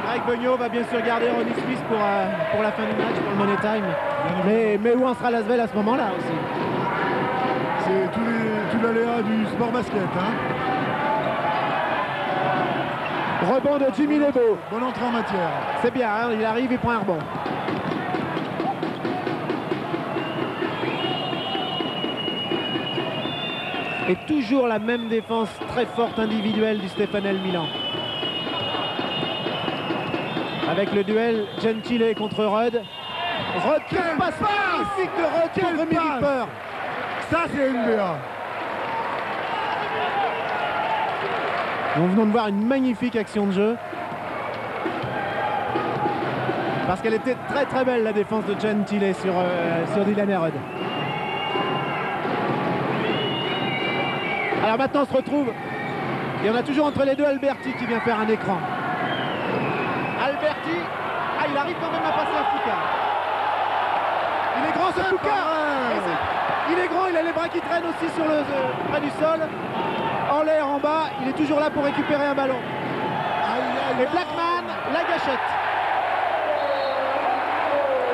Greg Beugnot va bien sûr garder Ronnie Smith pour la fin du match, pour le Money Time. Mais où en sera l'Asvel à ce moment-là aussi? C'est tout l'aléa du sport basket. Hein. Rebond de Jimmy Nebo. Bonne entrée en matière. C'est bien, hein, il arrive, il prend un rebond. Et toujours la même défense très forte individuelle du Stefanel Milan. Avec le duel Gentile contre Rudd. Rudd qui passe magnifique de Rudd contre Rémi Ripper. Ça c'est NBA. Nous venons de voir une magnifique action de jeu. Parce qu'elle était très très belle la défense de Gentile sur Dylan Rudd. Alors maintenant on se retrouve. Et on a toujours entre les deux Alberti qui vient faire un écran. Alberti, il arrive quand même à passer à Foucault. Il est grand ce Foucault. Il est grand, il a les bras qui traînent aussi sur près du sol. En l'air, en bas, il est toujours là pour récupérer un ballon. Et Blackman, la gâchette.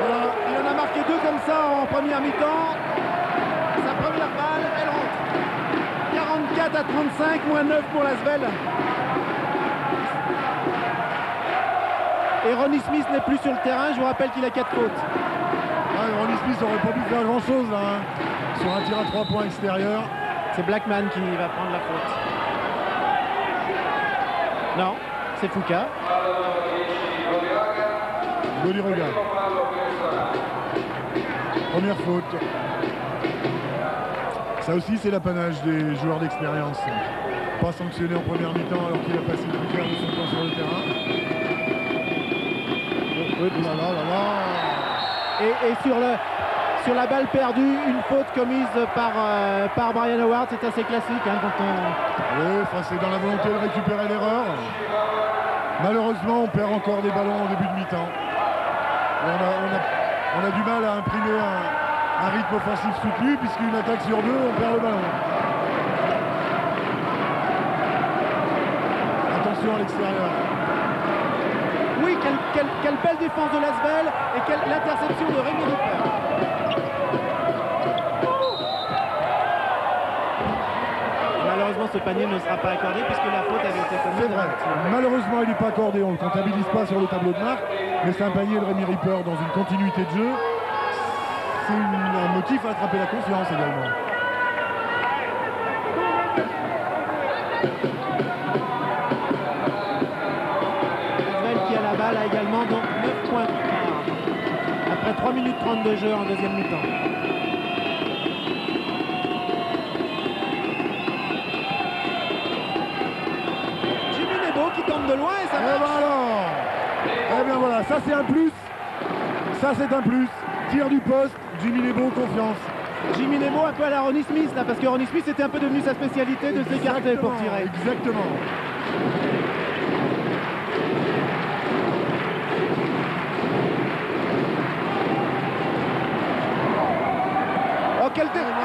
Voilà, il en a marqué 2 comme ça en première mi-temps. Sa première balle, elle rentre. 44 à 35, moins 9 pour l'Asvel. Et Ronnie Smith n'est plus sur le terrain, je vous rappelle qu'il a 4 fautes. Ouais, Ronnie Smith n'aurait pas pu faire grand chose là, hein. Sur un tir à 3 points extérieur. C'est Blackman qui va prendre la faute. Non, c'est Foucault. Joli regard. Première faute. Ça aussi c'est l'apanage des joueurs d'expérience. Pas sanctionné en première mi-temps alors qu'il a passé le plus clair de son temps sur le terrain. Et sur la balle perdue, une faute commise par Brian Howard, c'est assez classique hein, quand on... Oui, c'est dans la volonté de récupérer l'erreur. Malheureusement, on perd encore des ballons en début de mi-temps. On a du mal à imprimer un rythme offensif soutenu, puisqu'une attaque sur 2, on perd le ballon. Attention à l'extérieur. Oui, quelle belle défense de l'Asvel et quelle l'interception de Rémi Ripper. Malheureusement, ce panier ne sera pas accordé puisque la faute avait été commise. C'est vrai. Malheureusement, il n'est pas accordé. On ne le comptabilise pas sur le tableau de marque. Mais c'est un panier de Rémi Ripper dans une continuité de jeu. C'est un motif à attraper la confiance également. Qui a la balle a également donc 9 points après 3 minutes 30 de jeu en deuxième mi-temps. Jimmy Nebo qui tombe de loin et ça marche. Eh bien voilà, ça c'est un plus. Ça c'est un plus. Tir du poste, Jimmy Nebo, confiance. Jimmy Nebo un peu à la Ronnie Smith là, parce que Ronnie Smith était un peu devenu sa spécialité de s'écarter pour tirer. Exactement.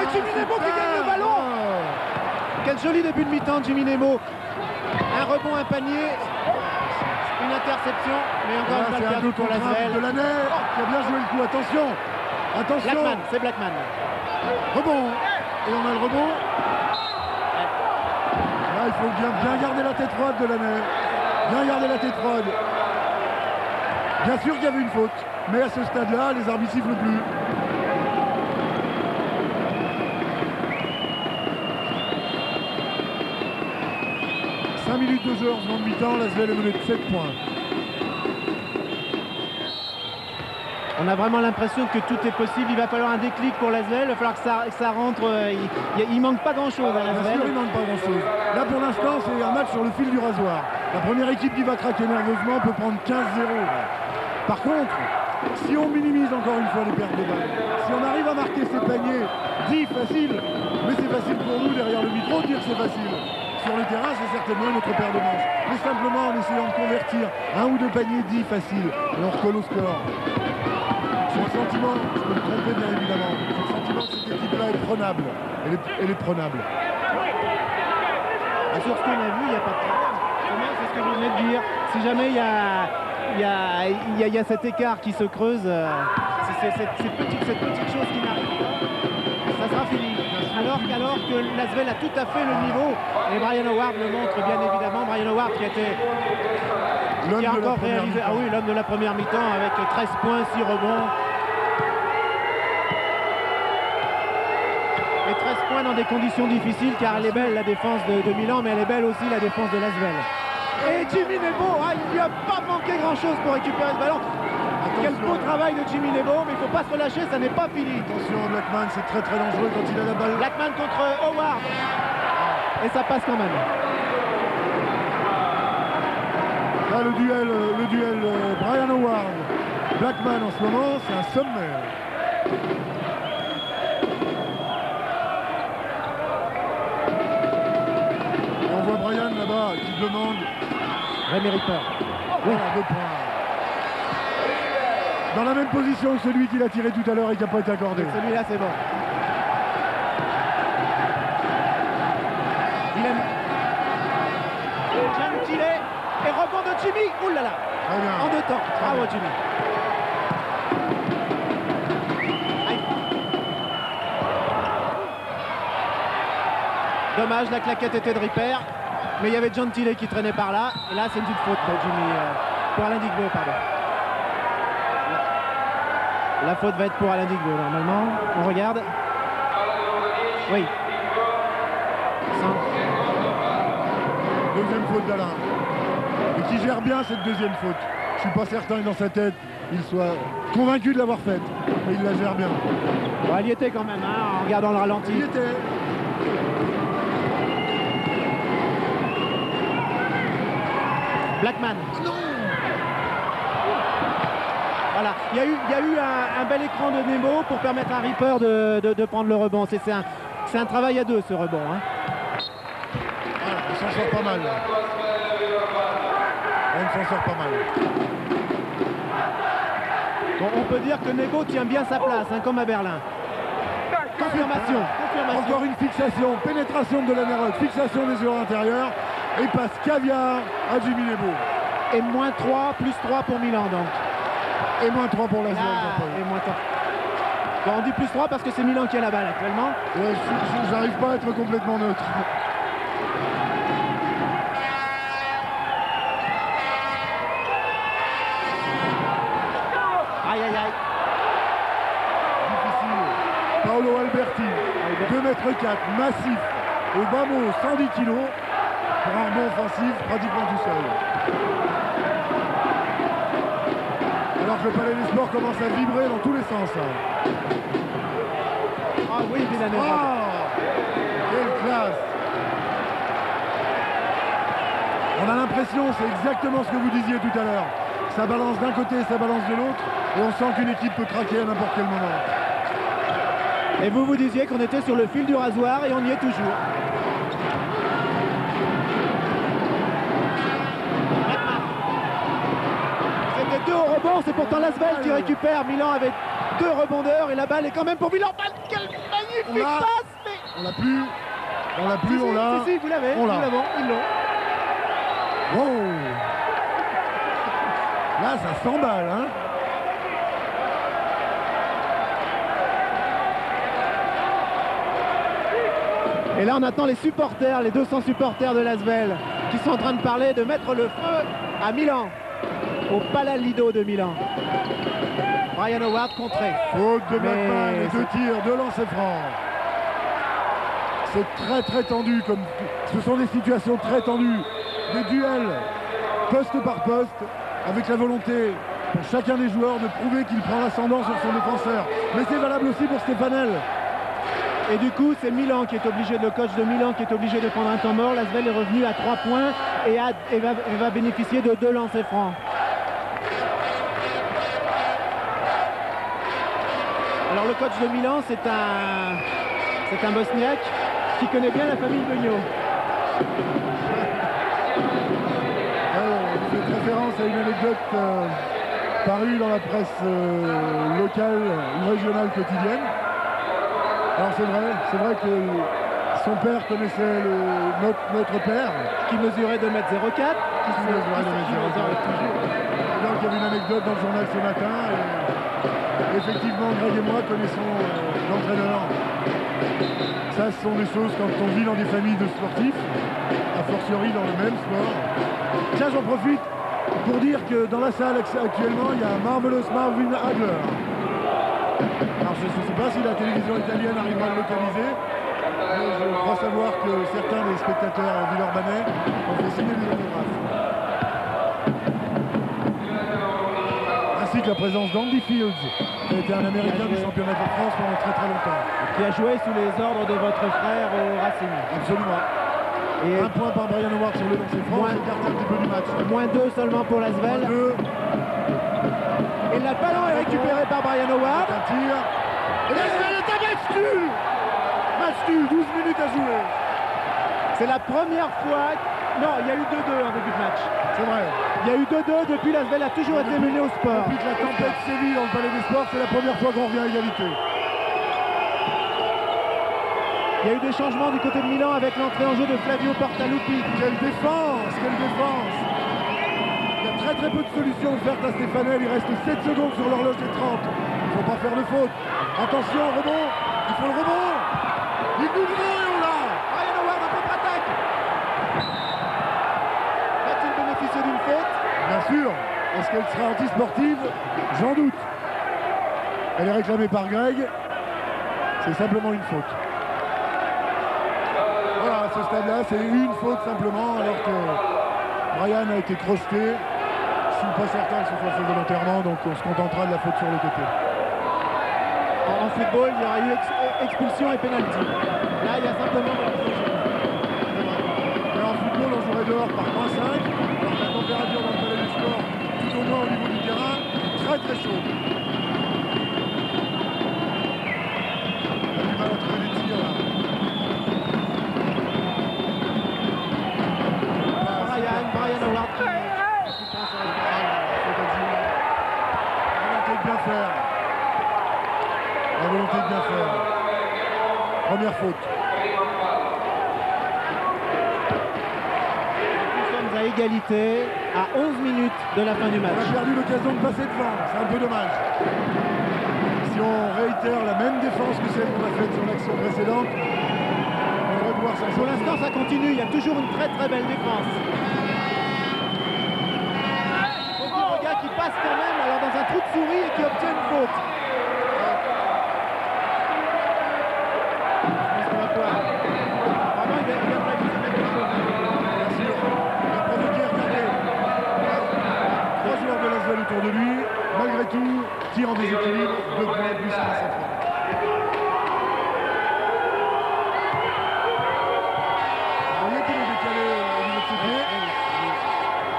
Et Jimmy Nebo qui gagne le ballon. Quel joli début de mi-temps de Jimmy Nebo. Un rebond, un panier, une interception, mais encore une balle perdue pour l'Asvel. De l'année, qui a bien joué le coup, attention. Attention. Blackman, c'est Blackman. Rebond, et on a le rebond. Là, il faut bien garder la tête froide de l'année. Bien garder la tête froide. Bien sûr qu'il y avait une faute, mais à ce stade-là, les arbitres sifflent plus. Minutes de jeu en seconde mi-temps, l'Asvel est mené de 7 points. On a vraiment l'impression que tout est possible. Il va falloir un déclic pour l'Asvel. Il va falloir que ça rentre. Il manque pas grand-chose à l'Asvel. Bien sûr, il manque pas grand-chose. Là, pour l'instant, c'est un match sur le fil du rasoir. La première équipe qui va craquer nerveusement peut prendre 15-0. Par contre, si on minimise encore une fois les pertes de balles, si on arrive à marquer ces paniers dits faciles, mais c'est facile pour nous derrière le micro de dire que c'est facile. Sur le terrain, c'est certainement notre paire de manches. Mais simplement en essayant de convertir un ou deux paniers dits faciles. Et on recolle au score. J'ai le sentiment, je peux me tromper bien évidemment, j'ai le sentiment que cette équipe-là est prenable. Elle est prenable. Sur ce qu'on a vu, il n'y a pas de problème. C'est ce que je venais de dire. Si jamais il y a cet écart qui se creuse, cette petite chose qui n'arrive pas, ça sera fini. Alors que l'Asvel a tout à fait le niveau, et Brian Howard le montre bien évidemment. Brian Howard qui a encore réalisé, l'homme de la première mi-temps avec 13 points, 6 rebonds. Et 13 points dans des conditions difficiles, car elle est belle la défense de Milan, mais elle est belle aussi la défense de l'Asvel. Et Jimmy Nebo, il lui a pas manqué grand-chose pour récupérer ce ballon. Quel beau travail de Jimmy Nebo, mais il ne faut pas se relâcher, ça n'est pas fini. Attention, Blackman, c'est très très dangereux quand il a la balle. Blackman contre Howard. Et ça passe quand même. Là, le duel Brian Howard, Blackman en ce moment, c'est un sommaire. Et on voit Brian là-bas qui demande. Rémi Ripper. Oui, 2 points. Dans la même position que celui qu'il a tiré tout à l'heure et qui n'a pas été accordé. Celui-là, c'est bon. Dylan. Gentile. Et rebond de Jimmy. Ouh là là. Très bien. En 2 temps. Bravo, Jimmy. Dommage, la claquette était de Ripper. Mais il y avait Gentile qui traînait par là. Et là, c'est une petite faute pour Jimmy. Pour Alain Digbo, pardon. La faute va être pour Alain Digbo, normalement. On regarde. Oui. Deuxième faute d'Alain. Et qui gère bien cette deuxième faute. Je suis pas certain que dans sa tête, il soit convaincu de l'avoir faite. Mais il la gère bien. Bon, elle y était quand même, en regardant le ralenti. Il y était. Blackman. Non. Voilà, il y a eu un bel écran de Nemo pour permettre à Ripper de prendre le rebond. C'est un travail à deux, ce rebond. Voilà, on s'en sort pas mal. On s'en sort pas mal. Bon, on peut dire que Nebo tient bien sa place, comme à Berlin. Confirmation. Encore une fixation, pénétration de Lanereux, fixation des joueurs intérieurs et passe caviar à Jimmy Nebo. Et moins 3, plus 3 pour Milan donc. Et moins 3 pour l'Asvel. Et moins 3. Bon, on dit plus 3 parce que c'est Milan qui a la balle actuellement. Ouais, j'arrive pas à être complètement neutre. Aïe aïe aïe. Difficile. Paolo Alberti, 2m4, massif, au bas mot, 110 kg, pour un rebond offensif pratiquement tout seul. Alors que le Palais des Sports commence à vibrer dans tous les sens. Ah oui, Villanova. Ah, quelle classe! On a l'impression, c'est exactement ce que vous disiez tout à l'heure. Ça balance d'un côté, ça balance de l'autre, et on sent qu'une équipe peut craquer à n'importe quel moment. Et vous disiez qu'on était sur le fil du rasoir et on y est toujours. C'était 2 au rebond, c'est pourtant l'Asvel qui récupère. Milan avec 2 rebondeurs et la balle est quand même pour Milan. Quelle magnifique passe, mais... On l'a plus, on l'a. Si, vous l'avez, ils l'ont. Oh, là, ça s'emballe, hein. Et là, on attend les supporters, les 200 supporters de l'Asvel, qui sont en train de parler de mettre le feu à Milan, au Palalido de Milan. Brian Howard contré. Faute de Blackman et 2 tirs de lancer franc. C'est très tendu, comme ce sont des situations très tendues, des duels poste par poste, avec la volonté pour chacun des joueurs de prouver qu'il prend l'ascendant sur son défenseur. Mais c'est valable aussi pour Stefanel. Et du coup, c'est Milan qui est obligé, le coach de Milan qui est obligé de prendre un temps mort. L'Asvel est revenu à 3 points et va bénéficier de 2 lancers francs. Alors le coach de Milan, c'est un Bosniaque qui connaît bien la famille Beugnot. Il fait référence à une anecdote parue dans la presse locale ou régionale quotidienne. Alors c'est vrai que son père connaissait notre père. Qui mesurait 2,04 m. Qui mesurait 2,04 m. Donc il y avait une anecdote dans le journal ce matin. Et effectivement, Greg et moi connaissons l'entraîneur. Ça, ce sont des choses quand on vit dans des familles de sportifs, a fortiori dans le même sport. Tiens, j'en profite pour dire que dans la salle actuellement, il y a Marvelous Marvin Hagler. Alors je ne sais pas si la télévision italienne arrivera à le localiser, mais je crois savoir que certains des spectateurs villeurbanais ont fait signer des autographes. Ainsi que la présence d'Andy Fields, qui a été un Américain du championnat de France pendant très longtemps. Qui a joué sous les ordres de votre frère au Racing. Absolument. Et un point par Brian Howard sur le lancer franc, c'est écarté un petit peu du match. -2 seulement pour l'Asvel. Et le ballon est récupéré par Brian Howard. Un tir. Et l'Asvel est à match nul. Match nul, 12 minutes à jouer. C'est la première fois... Non, il y a eu 2-2 en début de match. C'est vrai. Il y a eu 2-2 depuis l'Asvel a toujours été mené au sport. Depuis que la tempête sévit dans le Palais des Sports, c'est la première fois qu'on revient à égalité. Il y a eu des changements du côté de Milan avec l'entrée en jeu de Flavio Portaluppi. Quelle défense, quelle défense. Il y a très peu de solutions offertes à Stefanel. Il reste 7 secondes sur l'horloge des 30. Il ne faut pas faire de faute. Attention, rebond. Il faut le rebond. Il bouge et on l'a. Brian Howard en contre-attaque. Va-t-il bénéficier d'une faute? Bien sûr. Est-ce qu'elle sera anti-sportive? J'en doute. Elle est réclamée par Greg. C'est simplement une faute. Voilà, à ce stade-là, c'est une faute simplement, alors que Brian a été crocheté. Je ne suis pas certain que ce soit fait volontairement, donc on se contentera de la faute sur le côté. En football, il y aura eu expulsion et pénalty. Là, il y a simplement... Mais en football, on jouerait dehors par -5. Alors la température dans le Palais du Sport, tout au moins au niveau du terrain, très chaud. On a du mal à trouver des tirs là. Brian Howard qui pense à la volonté de bien faire. La volonté de bien faire. Première faute. Nous sommes à égalité à 11 minutes de la fin du match. On a perdu l'occasion de passer devant, c'est un peu dommage. Si on réitère la même défense que celle qu'on a faite sur l'action précédente, on devrait pouvoir s'en sortir. Pour l'instant, ça continue, il y a toujours une très belle défense. Le gars qui passe quand même alors dans un trou de souris et qui obtient une faute. Vraiment, il vient de réaliser quelque chose. Bien sûr, il a provoqué, regardez. 3 joueurs de l'Asvel autour de lui. Malgré tout, tir en déséquilibre, 2 points de plus à sa fin. Vous voyez qu'il est décalé au niveau de ses pieds.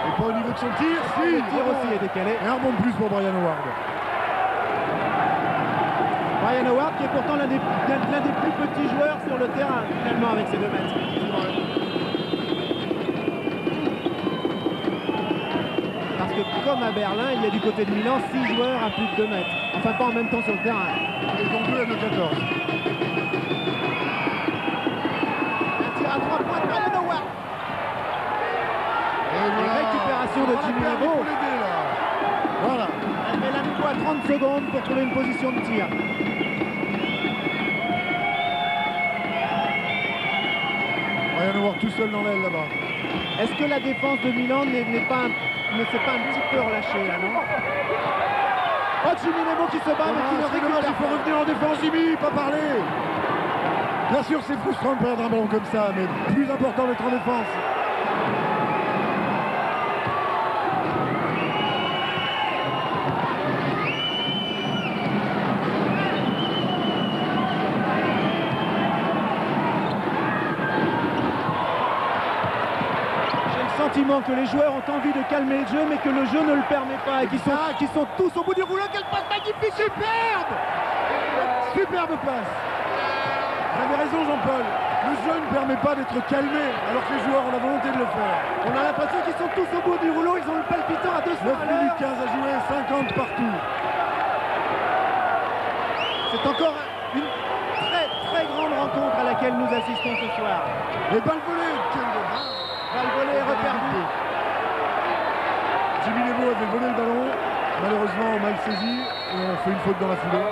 Et pas au niveau de son tir, si. Le tir aussi est décalé. Et un bon de plus pour Brian Howard. Brian Howard qui est pourtant l'un des plus petits joueurs sur le terrain finalement avec ses 2 mètres. Parce que comme à Berlin, il y a du côté de Milan 6 joueurs à plus de 2 mètres. Enfin pas en même temps sur le terrain. Et donc 2 à 2,14. Un tir à 3 points de Brian Howard. Et voilà. Récupération de Jimmy Nebo. Voilà. Mais là, nous à 30 secondes pour trouver une position de tir. On va nous voir tout seul dans l'aile là-bas. Est-ce que la défense de Milan ne s'est pas un petit peu relâchée là, non? Oh, Jimmy Nebo qui se bat mais qui ne récupère pas. Il faut revenir en défense, Jimmy, pas parler. Bien sûr, c'est frustrant de perdre un ballon comme ça, mais plus important d'être en défense. Sentiment que les joueurs ont envie de calmer le jeu mais que le jeu ne le permet pas et qui sont tous au bout du rouleau. Quelle passe magnifique! Superbe! Superbe passe. Vous avez raison, Jean-Paul. Le jeu ne permet pas d'être calmé alors que les joueurs ont la volonté de le faire. On a l'impression qu'ils sont tous au bout du rouleau, ils ont le palpitant à 200 à 9 minutes 15 à jouer, 50 partout. C'est encore une très grande rencontre à laquelle nous assistons ce soir. Les balles volées. Le volet est reperdu. Jimmy Nebo avait volé le ballon, malheureusement mal saisi et on fait une faute dans la foulée.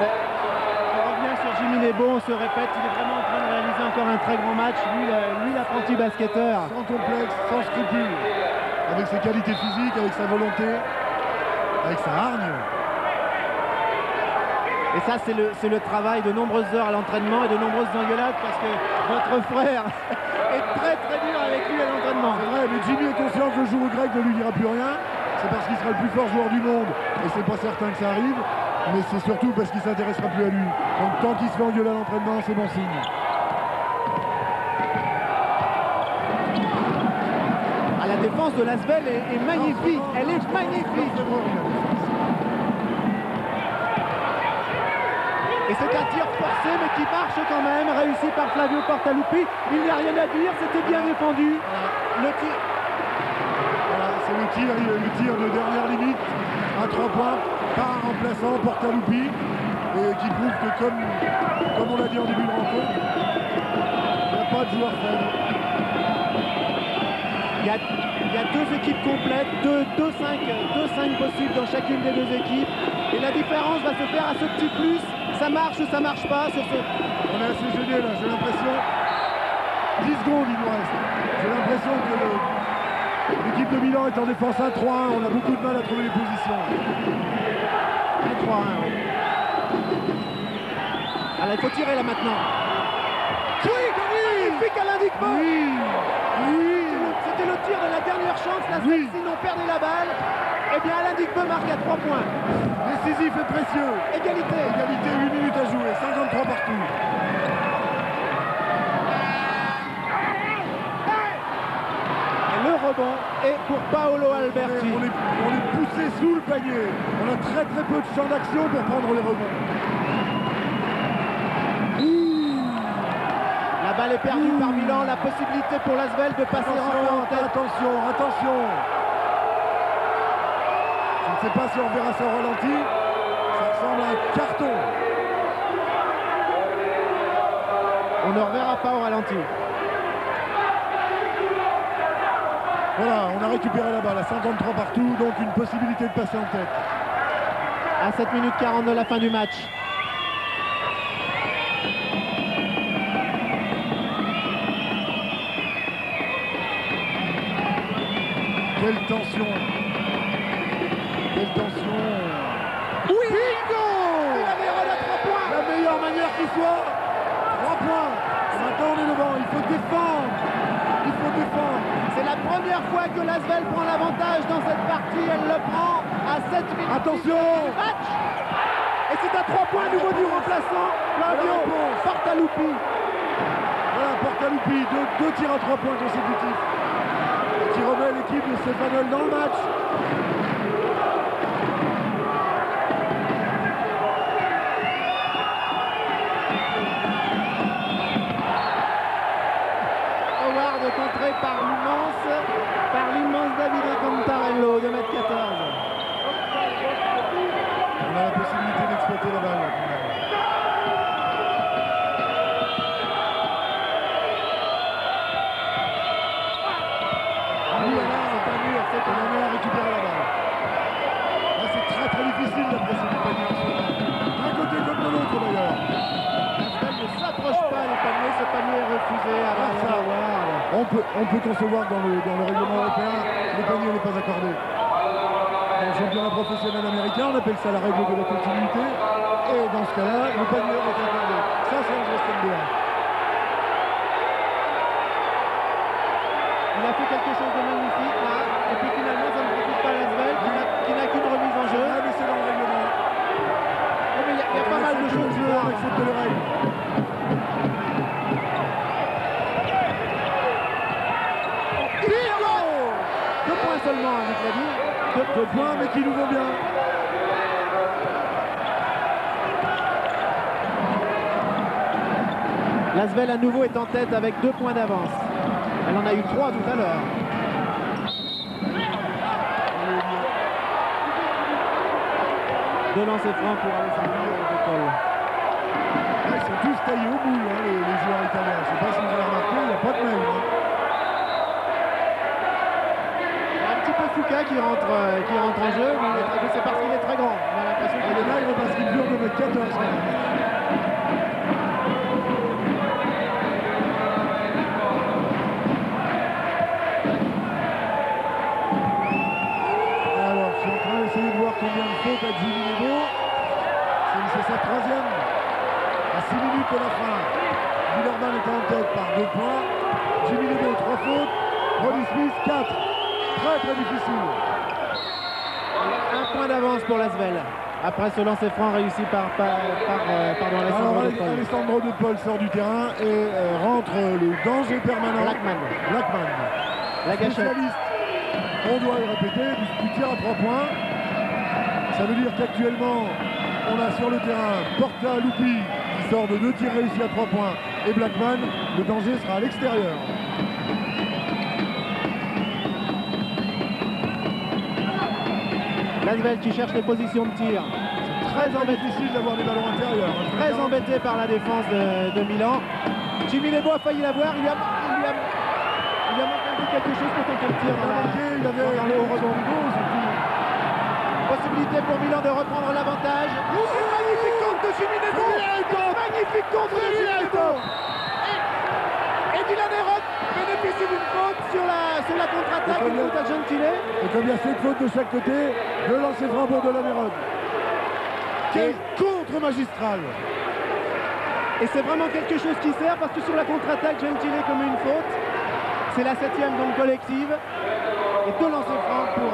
On revient sur Jimmy Nebo, on se répète, il est vraiment en train de réaliser encore un très grand match. Lui l'apprenti basketteur. Sans complexe, sans scrupule, avec ses qualités physiques, avec sa volonté, avec sa hargne. Et ça, c'est le travail de nombreuses heures à l'entraînement et de nombreuses engueulades parce que votre frère est très dur avec lui à l'entraînement. C'est vrai, mais Jimmy est conscient que le jour où Greg ne lui dira plus rien, c'est parce qu'il sera le plus fort joueur du monde. Et c'est pas certain que ça arrive, mais c'est surtout parce qu'il s'intéressera plus à lui. Donc tant qu'il se fait engueuler à l'entraînement, c'est bon signe. Ah, la défense de Lasvel est magnifique, elle est magnifique. Et c'est un tir forcé mais qui marche quand même, réussi par Flavio Portaluppi. Il n'y a rien à dire, c'était bien défendu. Le tir. Voilà, c'est le tir de dernière limite à 3 points par un remplaçant Portaluppi et qui prouve que comme on l'a dit en début de rencontre, il n'y a pas de joueur faible. Il y a deux équipes complètes, 2-5 possibles dans chacune des deux équipes. Et la différence va se faire à ce petit plus. Ça marche ou ça marche pas sur ce... On est assez gêné là, j'ai l'impression. 10 secondes il nous reste. J'ai l'impression que l'équipe de Milan est en défense 1-3-1. On a beaucoup de mal à trouver les positions. 1-3-1. Alors il faut tirer là maintenant. Oui, magnifique Alain Dicbo. Oui. C'était le tir de la dernière chance. La sinon perdait la balle. Eh bien Alain Dicbo marque à 3 points. Décisif et précieux. Égalité. Égalité, 8 minutes à jouer, 53 partout. Et le rebond est pour Paolo Alberti. On est poussé sous le panier. On a très peu de champ d'action pour prendre les rebonds. La balle est perdue par Milan. La possibilité pour Lasvel de passer en tête. Attention. Je ne sais pas si on verra ça au ralenti. Ça ressemble à un carton. On ne reverra pas au ralenti. Voilà, on a récupéré la balle à 53 partout, donc une possibilité de passer en tête. À 7 minutes 40 de la fin du match. Quelle tension. Oui, bingo! Il avait erreur à 3 points. La meilleure manière qui soit. 3 points. Maintenant on est devant, il faut défendre. C'est la première fois que Lasvel prend l'avantage dans cette partie. Elle le prend à 7 minutes. Attention! Du match. Et c'est à 3 points à nouveau du remplaçant. Flavio Portaluppi. Voilà, Portaluppi, deux tirs à 3 points consécutifs. Qui remet l'équipe de Stefanel dans le match. Contré par l'immense Davide Cantarello de 1m14. On a la possibilité d'exploiter la balle. on peut concevoir que dans le règlement européen, le panier n'est pas accordé. Dans le championnat professionnel américain, on appelle ça la règle de la continuité. Et dans ce cas-là, le panier est accordé. Ça, c'est un Westenberg. Il a fait quelque chose de magnifique là. Et puis finalement, ça ne profite pas à Lasvel qui n'a qu'une remise en jeu. Mais c'est dans le règlement. Oh, mais il y a pas mal de choses. On accepte les règles. Deux points seulement, Luc l'a dit. Deux points, mais qui nous vont bien. Lasvel à nouveau est en tête avec 2 points d'avance. Elle en a eu 3 tout à l'heure. Deux lancers francs pour Alessandro de Paul. Ils sont tous taillés au bout, hein, les joueurs italiens. Je ne sais pas si vous avez remarqué, il n'y a pas de mail. Hein. Un petit peu Foucault qui rentre en jeu, mais c'est parce qu'il est très grand. On a l'impression qu'il est maigre parce qu'il dure de mettre 14 quand même. Alors, je suis en train d'essayer de voir combien de fautes a Jimmy Nebo. C'est sa troisième. À 6 minutes de la fin. Villerban est en tête par 2 points. Jimmy Nebo, 3 fautes. Ronnie Smith, 4. Très très difficile. Un point d'avance pour Lasvel. Après ce lancer franc réussi par Alessandro de Paul. Alessandro de Paul sort du terrain et rentre le danger permanent. Blackman. La gâchette. Spécialiste, on doit le répéter, du tir à 3 points. Ça veut dire qu'actuellement, on a sur le terrain Porta Lupi qui sort de 2 tirs réussis à 3 points et Blackman. Le danger sera à l'extérieur. Lasvel qui cherche les positions de tir. Très difficile d'avoir des ballons intérieurs. Très embêté par la défense de Milan. Jimmy Nebo a failli l'avoir. Il lui a manqué quelque chose pour tenter le tir dans le haut rebond. Possibilité pour Milan de reprendre l'avantage. Magnifique contre de Jimmy Nebo. Magnifique contre de Jimmy Nebo. Et Dylan Herod bénéficie d'une faute sur la contre-attaque. Une faute à Gentile. Et comme il y a 7 fautes de chaque côté, le lancer franc pour Dylan Herod. Quel contre magistral! Et c'est vraiment quelque chose qui sert parce que sur la contre-attaque, Gentile comme une faute. C'est la 7e donc collective. Et 2 lancers francs pour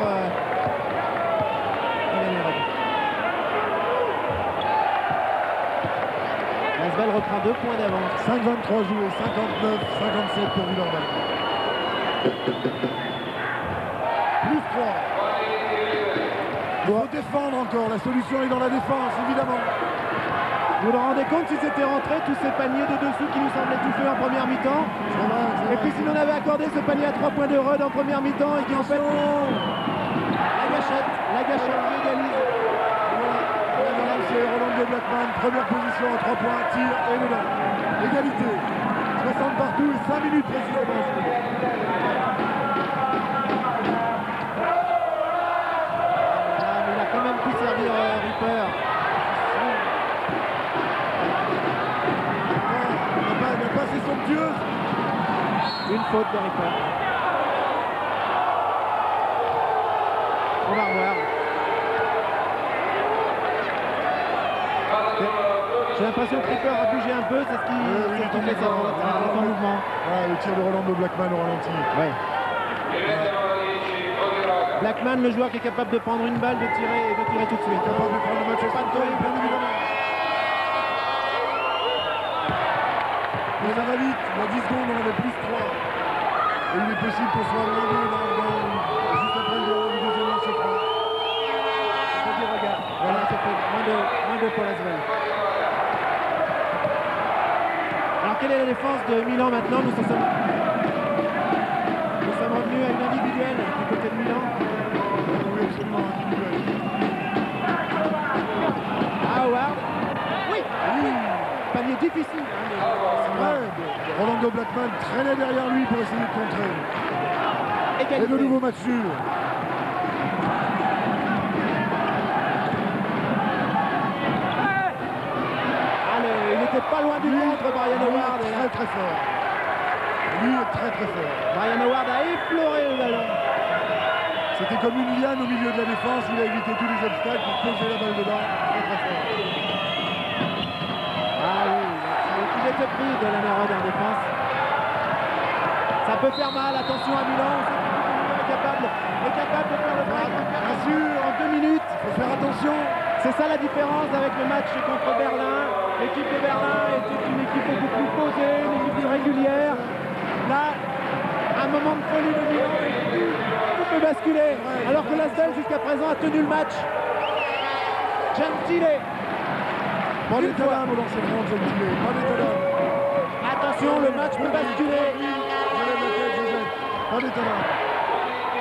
Lasvel reprend 2 points d'avance. 5-23 joués, 59-57 pour Villerban. Plus 3. Il faut défendre encore, la solution est dans la défense, évidemment. Vous vous rendez compte si c'était rentré tous ces paniers de dessous qui nous semblaient tout faits en première mi-temps? Et puis si l'on avait accordé ce panier à 3 points de Rudd en première mi-temps et qui en fait la gâchette qui égalise. Voilà, c'est Rolando Blackman, première position à 3 points, tir et dedans. Égalité, 60 partout et 5 minutes précisément. Il a quand même pu servir Ripper. Il n'a pas assez somptueuse. Une faute de Ripper. On va revoir. J'ai l'impression que Ripper a bougé un peu, c'est ce qui fait son mouvement. Voilà, le tir de Rolando Blackman au ralenti. Ouais. Blackman, le joueur qui est capable de prendre une balle, de tirer tout de suite. Capable de prendre le match au pas de tour, bien évidemment. Mais ça va vite, il y a 10 secondes, on avait plus 3. Et il est possible qu'on soit loin d'eux juste après le deuxième lancer franc. Regarde, voilà, c'est fait. Moins de pour Lasvel. Alors quelle est la défense de Milan maintenant? Nous sommes revenus à une individuelle du côté de Milan. Oui, absolument individuel. Howard. Oui. Panier difficile. Rolando Blackman traînait derrière lui pour essayer de contrer. Égalité. Et de nouveau match nul. Il n'était pas loin du contre Brian Howard. Très très fort. Lui est très très fort. Brian Howard a effleuré le ballon. C'était comme une liane au milieu de la défense. Il a évité tous les obstacles pour poser la balle dedans. Très très fort. Ah oui, il était pris de la Nerod en défense. Ça peut faire mal, attention à Milan. On sait que Milan est capable de faire le break. Bien sûr, En 2 minutes. il faut faire attention. C'est ça la différence avec le match contre Berlin. L'équipe de Berlin était une équipe beaucoup plus posée, une équipe plus régulière. Là, un moment de folie de Milan et tout peut basculer. Alors que l'Asvel jusqu'à présent a tenu le match. Gentile. Pas d'état d'âme au lancer franc, Gentile. Pas d'état d'âme. Attention, le match peut basculer. Pas d'état d'âme.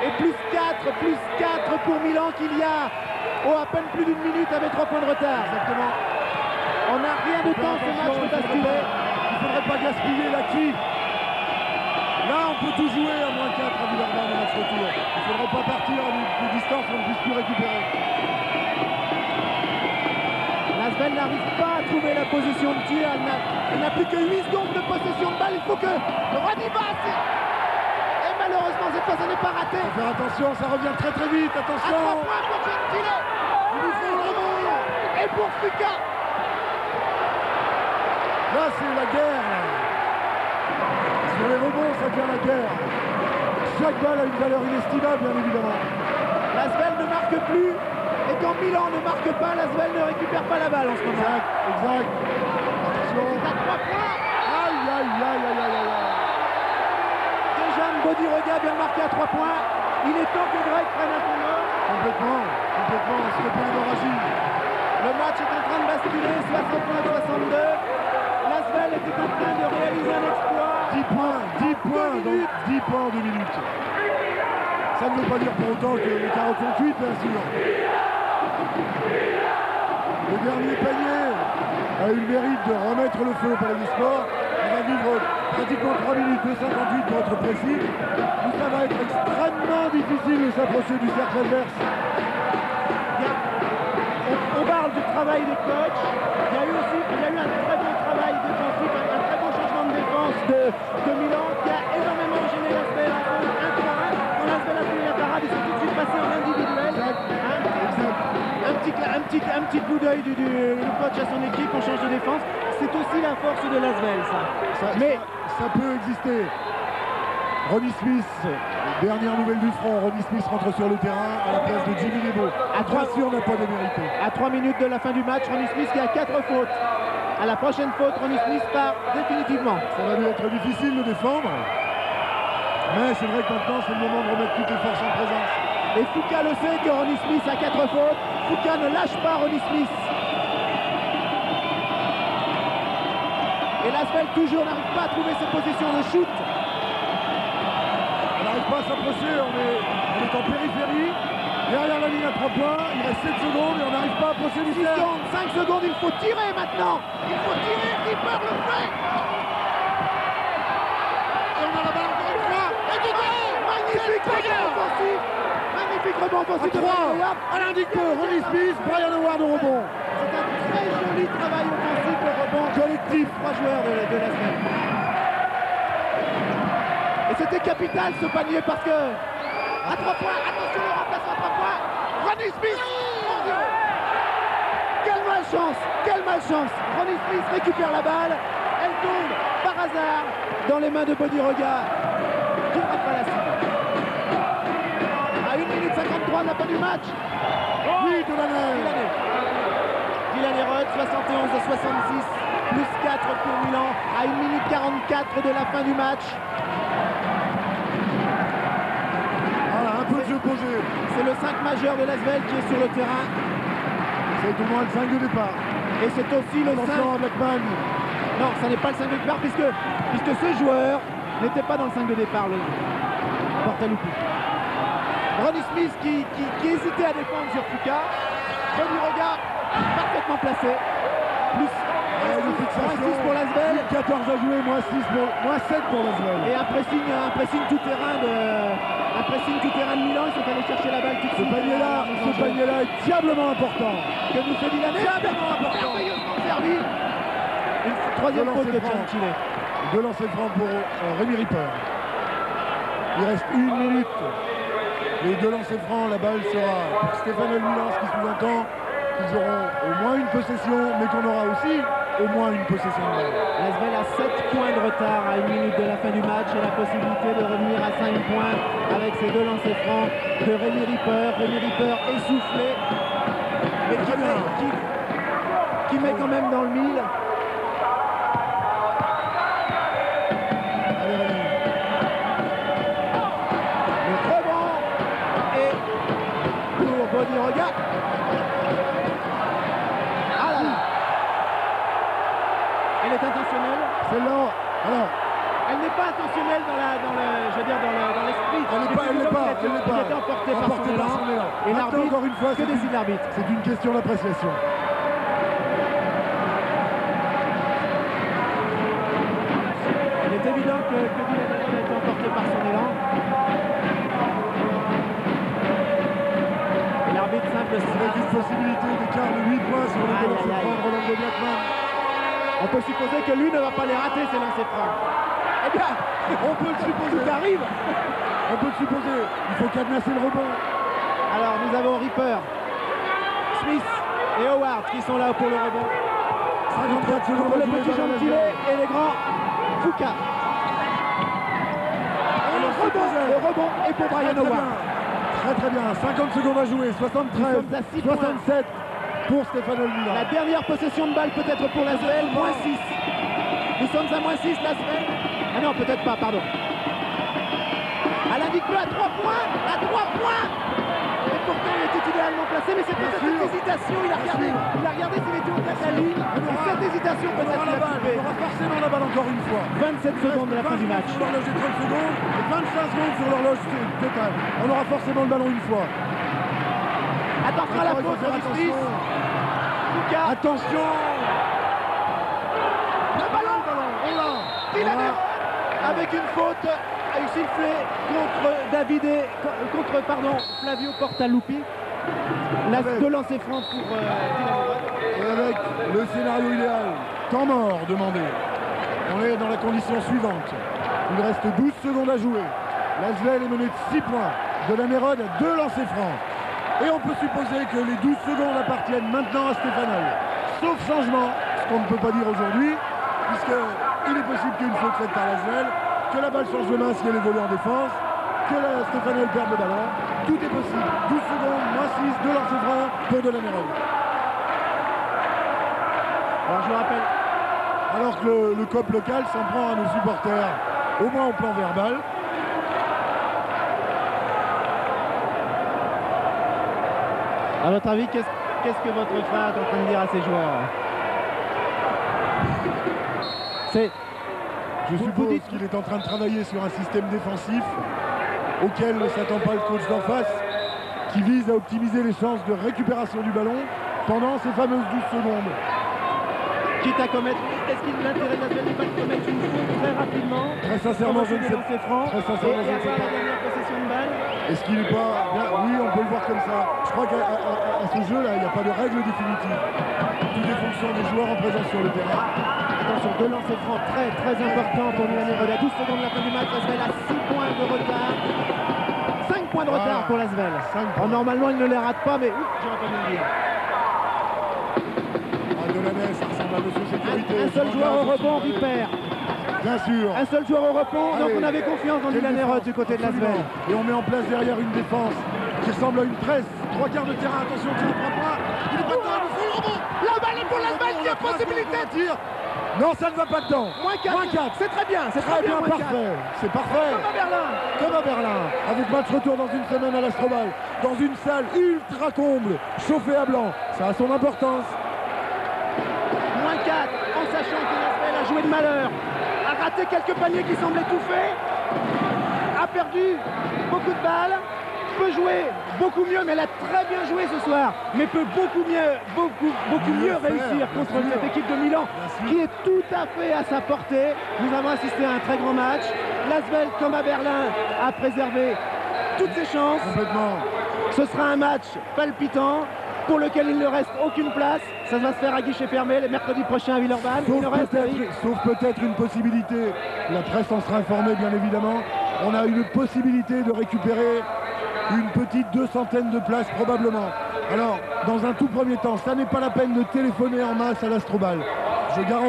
Et plus 4 pour Milan qu'il y a. Oh, à peine plus d'une minute avec 3 points de retard. Exactement. On n'a rien de temps, ce match peut basculer. Il ne faudrait pas gaspiller l'acquis. Là, on peut tout jouer à moins 4 à Villeurbanne au match retour. Il ne faudrait pas partir à des distances où on ne puisse plus récupérer. L'Asvel n'arrive pas à trouver la position de tir. Elle n'a plus que 8 secondes de possession de balle. Il faut que Ronny Bass. Et malheureusement, cette fois, ça n'est pas raté. Il faut faire attention, ça revient très très vite. À 3 Attention. points pour Gentile. Il nous faut le rebond. Et pour Fuka. Là, c'est la guerre. Là. Sur les rebonds, ça devient la guerre. Chaque balle a une valeur inestimable, bien évidemment. L'Asvel ne marque plus. Et quand Milan ne marque pas, l'Asvel ne récupère pas la balle en ce moment. Exact. Attention. À 3 points. Aïe, aïe, aïe, aïe, aïe, aïe. Dejan Bodiroga vient de marquer à 3 points. Il est temps que Greg prenne un tournoi. Complètement. Stopper l'hémorragie. Le match est en train de basculer, 61-62. L'Asvel était en train de réaliser un exploit. 10 points, 10 points, donc 10 points en 2 minutes. Ça ne veut pas dire pour autant que les carottes sont cuites, bien sûr. Le dernier panier a eu le mérite de remettre le feu au Palais des Sports. On va vivre pratiquement 3 minutes de 58 pour être précis. Où ça va être extrêmement difficile de s'approcher du cercle adverse. On parle du travail des coachs. Il y a eu un très bon travail défensif, un très bon changement de défense de Milan qui a énormément gêné l'Asvel en 1-1. Quand l'Asvel a tenu la parade, ils sont tout de suite passés en individuel. Un petit coup d'œil du coach à son équipe, on change de défense. C'est aussi la force de l'Asvel, ça. Mais ça peut exister. Ronny Smith, dernière nouvelle du front, Ronny Smith rentre sur le terrain à la place de Jimmy Nebo. Bien sûr, on n'a pas démérité. À 3 minutes de la fin du match, Ronny Smith qui a 4 fautes. À la prochaine faute, Ronny Smith part définitivement. Ça va lui être difficile de défendre. Mais c'est vrai que maintenant, c'est le moment de remettre toutes les forces en présence. Et Fuka le sait que Ronny Smith a 4 fautes. Fuka ne lâche pas Ronny Smith. Et l'Asvel toujours n'arrive pas à trouver ses positions de shoot. On n'arrive pas à s'approcher, on est en périphérie. Derrière la ligne à 3 points, il reste 7 secondes et on n'arrive pas à approcher du 6 cercle. secondes, 5 secondes, il faut tirer maintenant. Il faut tirer, Ripper le fait. Et on a la balle encore une fois. Et du coup, Magnifique rebond offensif. Magnifique rebond offensif de Brian Howard. à l'indique Ronny Smith, Brian Howard au rebond. C'est un très joli travail offensif de rebond collectif. 3 joueurs de l'Asvel. Et c'était capital ce panier parce que à 3 points, attention le remplaçant à 3 points. Ronny Smith. Mon Dieu. Quelle malchance. Ronny Smith récupère la balle. Elle tombe par hasard dans les mains de Bodiroga. Qui ne rate pas la cible. À 1 minute 53 de la fin du match. Oui, Delaney. Dylan Herod, 71-66, plus 4 pour Milan, à 1 minute 44 de la fin du match. Voilà, un peu de jeu posé. C'est le 5 majeur de l'Asvel qui est sur le terrain. C'est au moins le 5 de départ. Et c'est aussi le 5... Attention à Blackman. Non, ça n'est pas le 5 de départ puisque ce joueur n'était pas dans le 5 de départ, le Portaluppi. Ronny Smith qui hésitait à défendre sur Fuka. Bodiroga parfaitement placé. Plus Une fixation. 6 pour l'Asvel. 14 à jouer, moins 7 pour l'Asvel. Et un pressing tout terrain de Milan. Ils sont allés chercher la balle tout de Ce suite. panier-là est diablement important. Que nous fait Dylan. Diablement important. Merveilleusement servi. Une troisième Le faute de lancer franc. Gentile. 2 lancers francs pour Rémi Ripper. Il reste 1 minute. Les 2 lancers francs, la balle sera pour Stéphane Milan, ce qui sous-entend qu'ils auront au moins une possession, mais qu'on aura aussi au moins une possession de balle. L'Asvel a 7 points de retard à 1 minute de la fin du match et la possibilité de revenir à 5 points avec ces 2 lancers francs de Rémi Ripper. Rémi Ripper essoufflé, mais qui met quand même dans le mille. Allez, Rémi. Le rebond et pour Bodiroga. Ah là là. Elle est intentionnelle. C'est lent. Alors, Elle n'est pas intentionnelle dans l'esprit. elle n'est pas. Il était emporté par son élan. Et Maintenant, l'arbitre, encore une fois, que décide l'arbitre? c'est une question d'appréciation. Il est évident que Dylan a été emporté par son élan. Et l'arbitre simple Avec une possibilité d'écart de 8 points sur les 2 lancers francs de Rolando Blackman. On peut supposer que lui ne va pas les rater, ces lancers francs. Eh bien, On peut le supposer. tout arrive. On peut le supposer. Il faut cadenasser le rebond. Alors nous avons Ripper, Smith et Howard qui sont là pour le rebond. 54 secondes Pour à le jouer petit dans la Gentillet balle. et les grands Foucault. Et le rebond est pour Brian Howard. Très bien. 50 secondes à jouer. 73, Nous sommes à 6 points. 67 pour Stéphane Milan. La dernière possession de balle peut-être pour l'Asvel, moins 6. Nous sommes à moins 6, l'Asvel. Ah non, peut-être pas, pardon. Alain Victor à 3 points, à 3 points. Et pourtant il était idéalement placé, mais c'est peut-être une hésitation. Il a regardé s'il était au-delà de la ligne. Et cette hésitation peut-être On qu'il a coupé. aura forcément la balle encore une fois. 27 secondes de la fin du match. Sur l'horloge de 30 secondes et 25 secondes sur l'horloge totale. On aura forcément le ballon une fois. Attention à la Maintenant, il faut faute faire de Smith. attention. Foucault. Attention. Le ballon. On l'a. Dylan Heron avec une faute a eu sifflé contre Flavio Portaluppi. Là, 2 lancers francs pour Dylan Heron. Et avec le scénario idéal, temps mort demandé. On est dans la condition suivante. Il reste 12 secondes à jouer. L'Asvel est mené de 6 points. Dylan Heron a 2 lancers francs. Et on peut supposer que les 12 secondes appartiennent maintenant à Stéphane. Sauf changement, ce qu'on ne peut pas dire aujourd'hui, puisqu'il est possible qu'une faute faite par l'Asvel, que la balle change de main si elle évolue en défense, que Stéphane perde le ballon. Tout est possible. 12 secondes, moins 6, 2 lancers francs pour Dylan Heron. Alors je vous rappelle, Alors que le COP local s'en prend à nos supporters, au moins au plan verbal. à votre avis, qu'est-ce que votre fan est en train de dire à ses joueurs? Je Vous suppose dites- qu'il est en train de travailler sur un système défensif auquel ne s'attend pas le coach d'en face, qui vise à optimiser les chances de récupération du ballon pendant ces fameuses 12 secondes. Quitte à commettre, est-ce qu'il l'intérêt de l'Asvel n'est pas de commettre une faute très rapidement? Très sincèrement, je ne sais Très francs, Très sincèrement, et je ne sais avoir pas. la dernière possession de balle. Est-ce qu'il n'est pas... Bien, oui, on peut le voir comme ça. Je crois qu'à ce jeu-là, il n'y a pas de règle définitive. Tout est fonction des joueurs en présence sur le terrain. Attention, 2 lancers francs très importants pour Dylan Heron. À 12 secondes de la fin du match, l'Asvel a 6 points de retard. 5 points de retard pour l'Asvel. 5 Alors, points. normalement, il ne les rate pas, mais j'aurais pas dû le dire. Delaney, ça ressemble à Monsieur Sécurité. Un seul joueur au rebond, Allez. Ripper. Bien sûr. Un seul joueur au rebond, donc Allez. on avait confiance dans Quelle Dylan Heron défense, du côté de l'Asvel. absolument. Et on met en place derrière une défense qui ressemble à une presse. 3 quarts de terrain, attention, tir à 3 points. Il est pas dedans, il faut le rebond. La balle est pour l'Asvel, il y a possibilité. Tir. Non, ça ne va pas dedans. Moins 4. C'est très bien, c'est Très bien, moins 4. parfait. C'est parfait. Comme à Berlin. Comme à Berlin. Avec match retour dans une semaine à l'Astrobal. Dans une salle ultra comble, chauffée à blanc. Ça a son importance. Moins 4, en sachant que l'Asvel a joué de malheur, a raté quelques paniers qui semblaient tout faits, a perdu beaucoup de balles, peut jouer beaucoup mieux, mais elle a très bien joué ce soir, mais peut beaucoup mieux réussir contre cette équipe de Milan qui est tout à fait à sa portée. Nous avons assisté à un très grand match. L'Asvel, comme à Berlin, a préservé toutes ses chances. Complètement. Ce sera un match palpitant pour lequel il ne reste aucune place. Ça va se faire à guichet fermé le mercredi prochain à Villeurbanne. Sauf peut-être une possibilité, la presse en sera informée bien évidemment, on a une possibilité de récupérer une petite 200 de places probablement. Alors, dans un tout premier temps, ça n'est pas la peine de téléphoner en masse à l'Astrobal. Je garantis